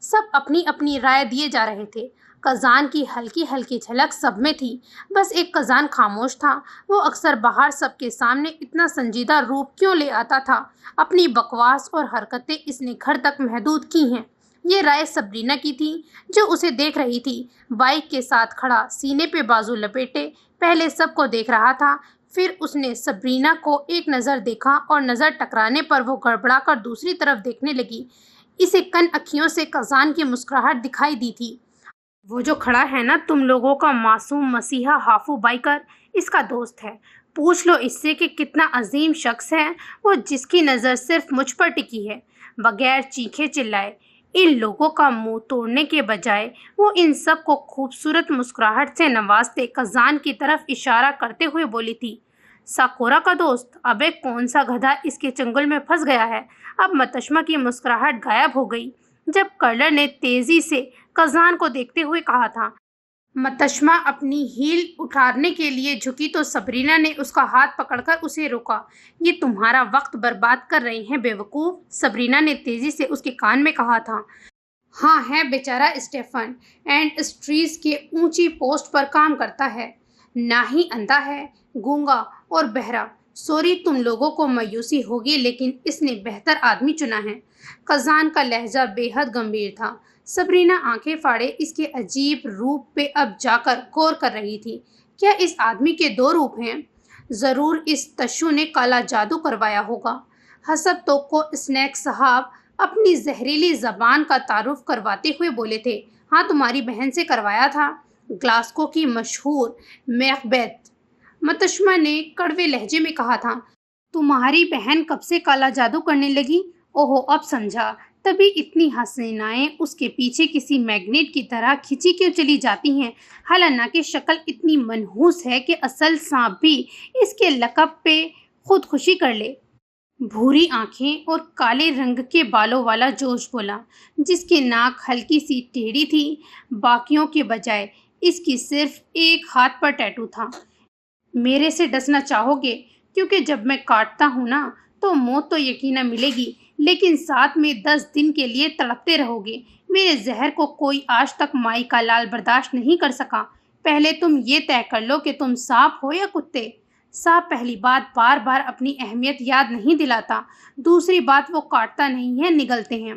S1: سب اپنی اپنی رائے دیے جا رہے تھے۔ کزان کی ہلکی ہلکی جھلک سب میں تھی، بس ایک کزان خاموش تھا۔ وہ اکثر باہر سب کے سامنے اتنا سنجیدہ روپ کیوں لے آتا تھا؟ اپنی بکواس اور حرکتیں اس نے گھر تک محدود کی ہیں۔ یہ رائے سبرینا کی تھی، جو اسے دیکھ رہی تھی، بائک کے ساتھ کھڑا، سینے پہ بازو لپیٹے، پہلے سب کو دیکھ رہا تھا، پھر اس نے سبرینا کو ایک نظر دیکھا اور نظر ٹکرانے پر وہ گڑبڑا کر دوسری طرف دیکھنے لگی۔ اسے کن اکھیوں سے کزان کی مسکراہٹ دکھائی دی تھی۔ وہ جو کھڑا ہے نا تم لوگوں کا معصوم مسیحا ہافو بائکر، اس کا دوست ہے۔ پوچھ لو اس سے کہ کتنا عظیم شخص ہے وہ، جس کی نظر صرف مجھ پر ٹکی ہے۔ بغیر چیخے چلائے ان لوگوں کا منہ توڑنے کے بجائے وہ ان سب کو خوبصورت مسکراہٹ سے نوازتے کزان کی طرف اشارہ کرتے ہوئے بولی تھی، ساکورا کا دوست؟ ابے کون سا گدھا اس کے چنگل میں پھنس گیا ہے؟ اب متشمہ کی مسکراہٹ غائب ہو گئی جب کرلر نے تیزی سے کزان کو دیکھتے ہوئے کہا تھا۔ متشمہ اپنی ہیل اٹھارنے کے لیے جھکی تو سبرینا نے اس کا ہاتھ پکڑ کر اسے روکا۔ یہ تمہارا وقت برباد کر رہے ہیں بے وقوف، سبرینا نے تیزی سے اس کے کان میں کہا تھا۔ ہاں ہے بیچارہ اسٹیفن انڈسٹریز کے اونچی پوسٹ پر کام کرتا ہے، نہ ہی اندھا ہے، گونگا اور بہرا۔ سوری تم لوگوں کو مایوسی ہوگی لیکن اس نے بہتر آدمی چنا ہے۔ کزان کا لہجہ بے حد گمبھیر تھا۔ سبرینا آنکھیں پھاڑے اس کے عجیب روپ پہ اب جا کر غور کر رہی تھی۔ کیا اس آدمی کے دو روپ ہیں؟ ضرور اس تشو نے کالا جادو کروایا ہوگا۔ حسب تو کو اسنیک صاحب اپنی زہریلی زبان کا تعارف کرواتے ہوئے بولے تھے۔ ہاں تمہاری بہن سے کروایا تھا، گلاسکو کی مشہور میکبیتھ، متشمہ نے کڑوے لہجے میں کہا تھا۔ تمہاری بہن کب سے کالا جادو کرنے لگی؟ اوہو اب سمجھا، تبھی اتنی حسینائیں اس کے پیچھے کسی میگنیٹ کی طرح کھینچی کیوں چلی جاتی ہیں، حالانکہ شکل اتنی منحوس ہے کہ اصل سانپ بھی اس کے لقب پہ خودکشی کر لے۔ بھوری آنکھیں اور کالے رنگ کے بالوں والا جوش بولا، جس کی ناک ہلکی سی ٹیڑھی تھی، باقیوں کے بجائے اس کی صرف ایک ہاتھ پر ٹیٹو تھا۔ میرے سے ڈسنا چاہو گے؟ کیونکہ جب میں کاٹتا ہوں نا تو موت تو یقیناً ملے گی، لیکن ساتھ میں 10 دن کے لیے تڑپتے رہو گے۔ میرے زہر کو کوئی آج تک مائی کا لال برداشت نہیں کر سکا۔ پہلے تم یہ طے کر لو کہ تم سانپ ہو یا کتے۔ سانپ پہلی بات بار بار اپنی اہمیت یاد نہیں دلاتا، دوسری بات وہ کاٹتا نہیں ہے، نگلتے ہیں۔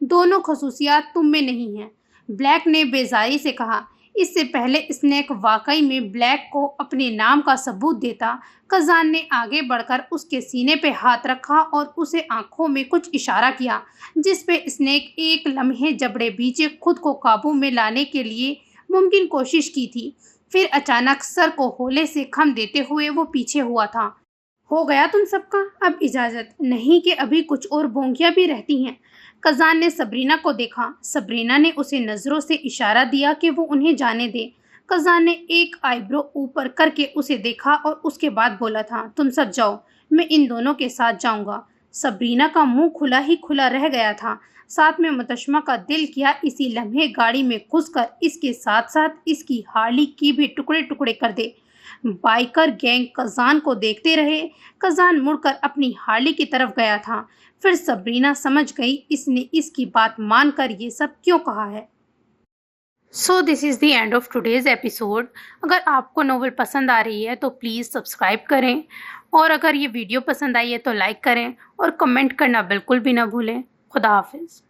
S1: دونوں خصوصیات تم میں نہیں ہیں، بلیک نے بیزاری سے کہا۔ اس سے پہلے اسنیک واقعی میں بلیک کو اپنے نام کا ثبوت دیتا، کزان نے آگے بڑھ کر اس کے سینے پہ ہاتھ رکھا اور اسے آنکھوں میں کچھ اشارہ کیا، جس پہ اسنیک ایک لمحے جبڑے بیچے خود کو قابو میں لانے کے لیے ممکن کوشش کی تھی، پھر اچانک سر کو ہولے سے خم دیتے ہوئے وہ پیچھے ہوا تھا۔ ہو گیا تم سب کا، اب اجازت نہیں کہ ابھی کچھ اور بونکیاں بھی رہتی ہیں۔ کزان نے سبرینا کو دیکھا، سبرینا نے اسے نظروں سے اشارہ دیا کہ وہ انہیں جانے دے۔ کزان نے ایک آئی برو اوپر کر کے اسے دیکھا اور اس کے بعد بولا تھا، تم سب جاؤ، میں ان دونوں کے ساتھ جاؤں گا۔ سبرینا کا منہ کھلا ہی کھلا رہ گیا تھا، ساتھ میں متشمہ کا دل کیا اسی لمحے گاڑی میں گھس کر اس کے ساتھ ساتھ اس کی ہارلی کی بھی ٹکڑے ٹکڑے کر دے۔ بائیکر گینگ کزان کو دیکھتے رہے۔ کزان مڑ کر اپنی ہارلی کی طرف گیا تھا، پھر سبرینا سمجھ گئی اس نے اس کی بات مان کر یہ سب کیوں کہا ہے۔ So this is the end of today's episode. اگر آپ کو ناول پسند آ رہی ہے تو پلیز سبسکرائب کریں، اور اگر یہ ویڈیو پسند آئی ہے تو لائک کریں اور کمنٹ کرنا بالکل بھی نہ بھولیں. خدا حافظ.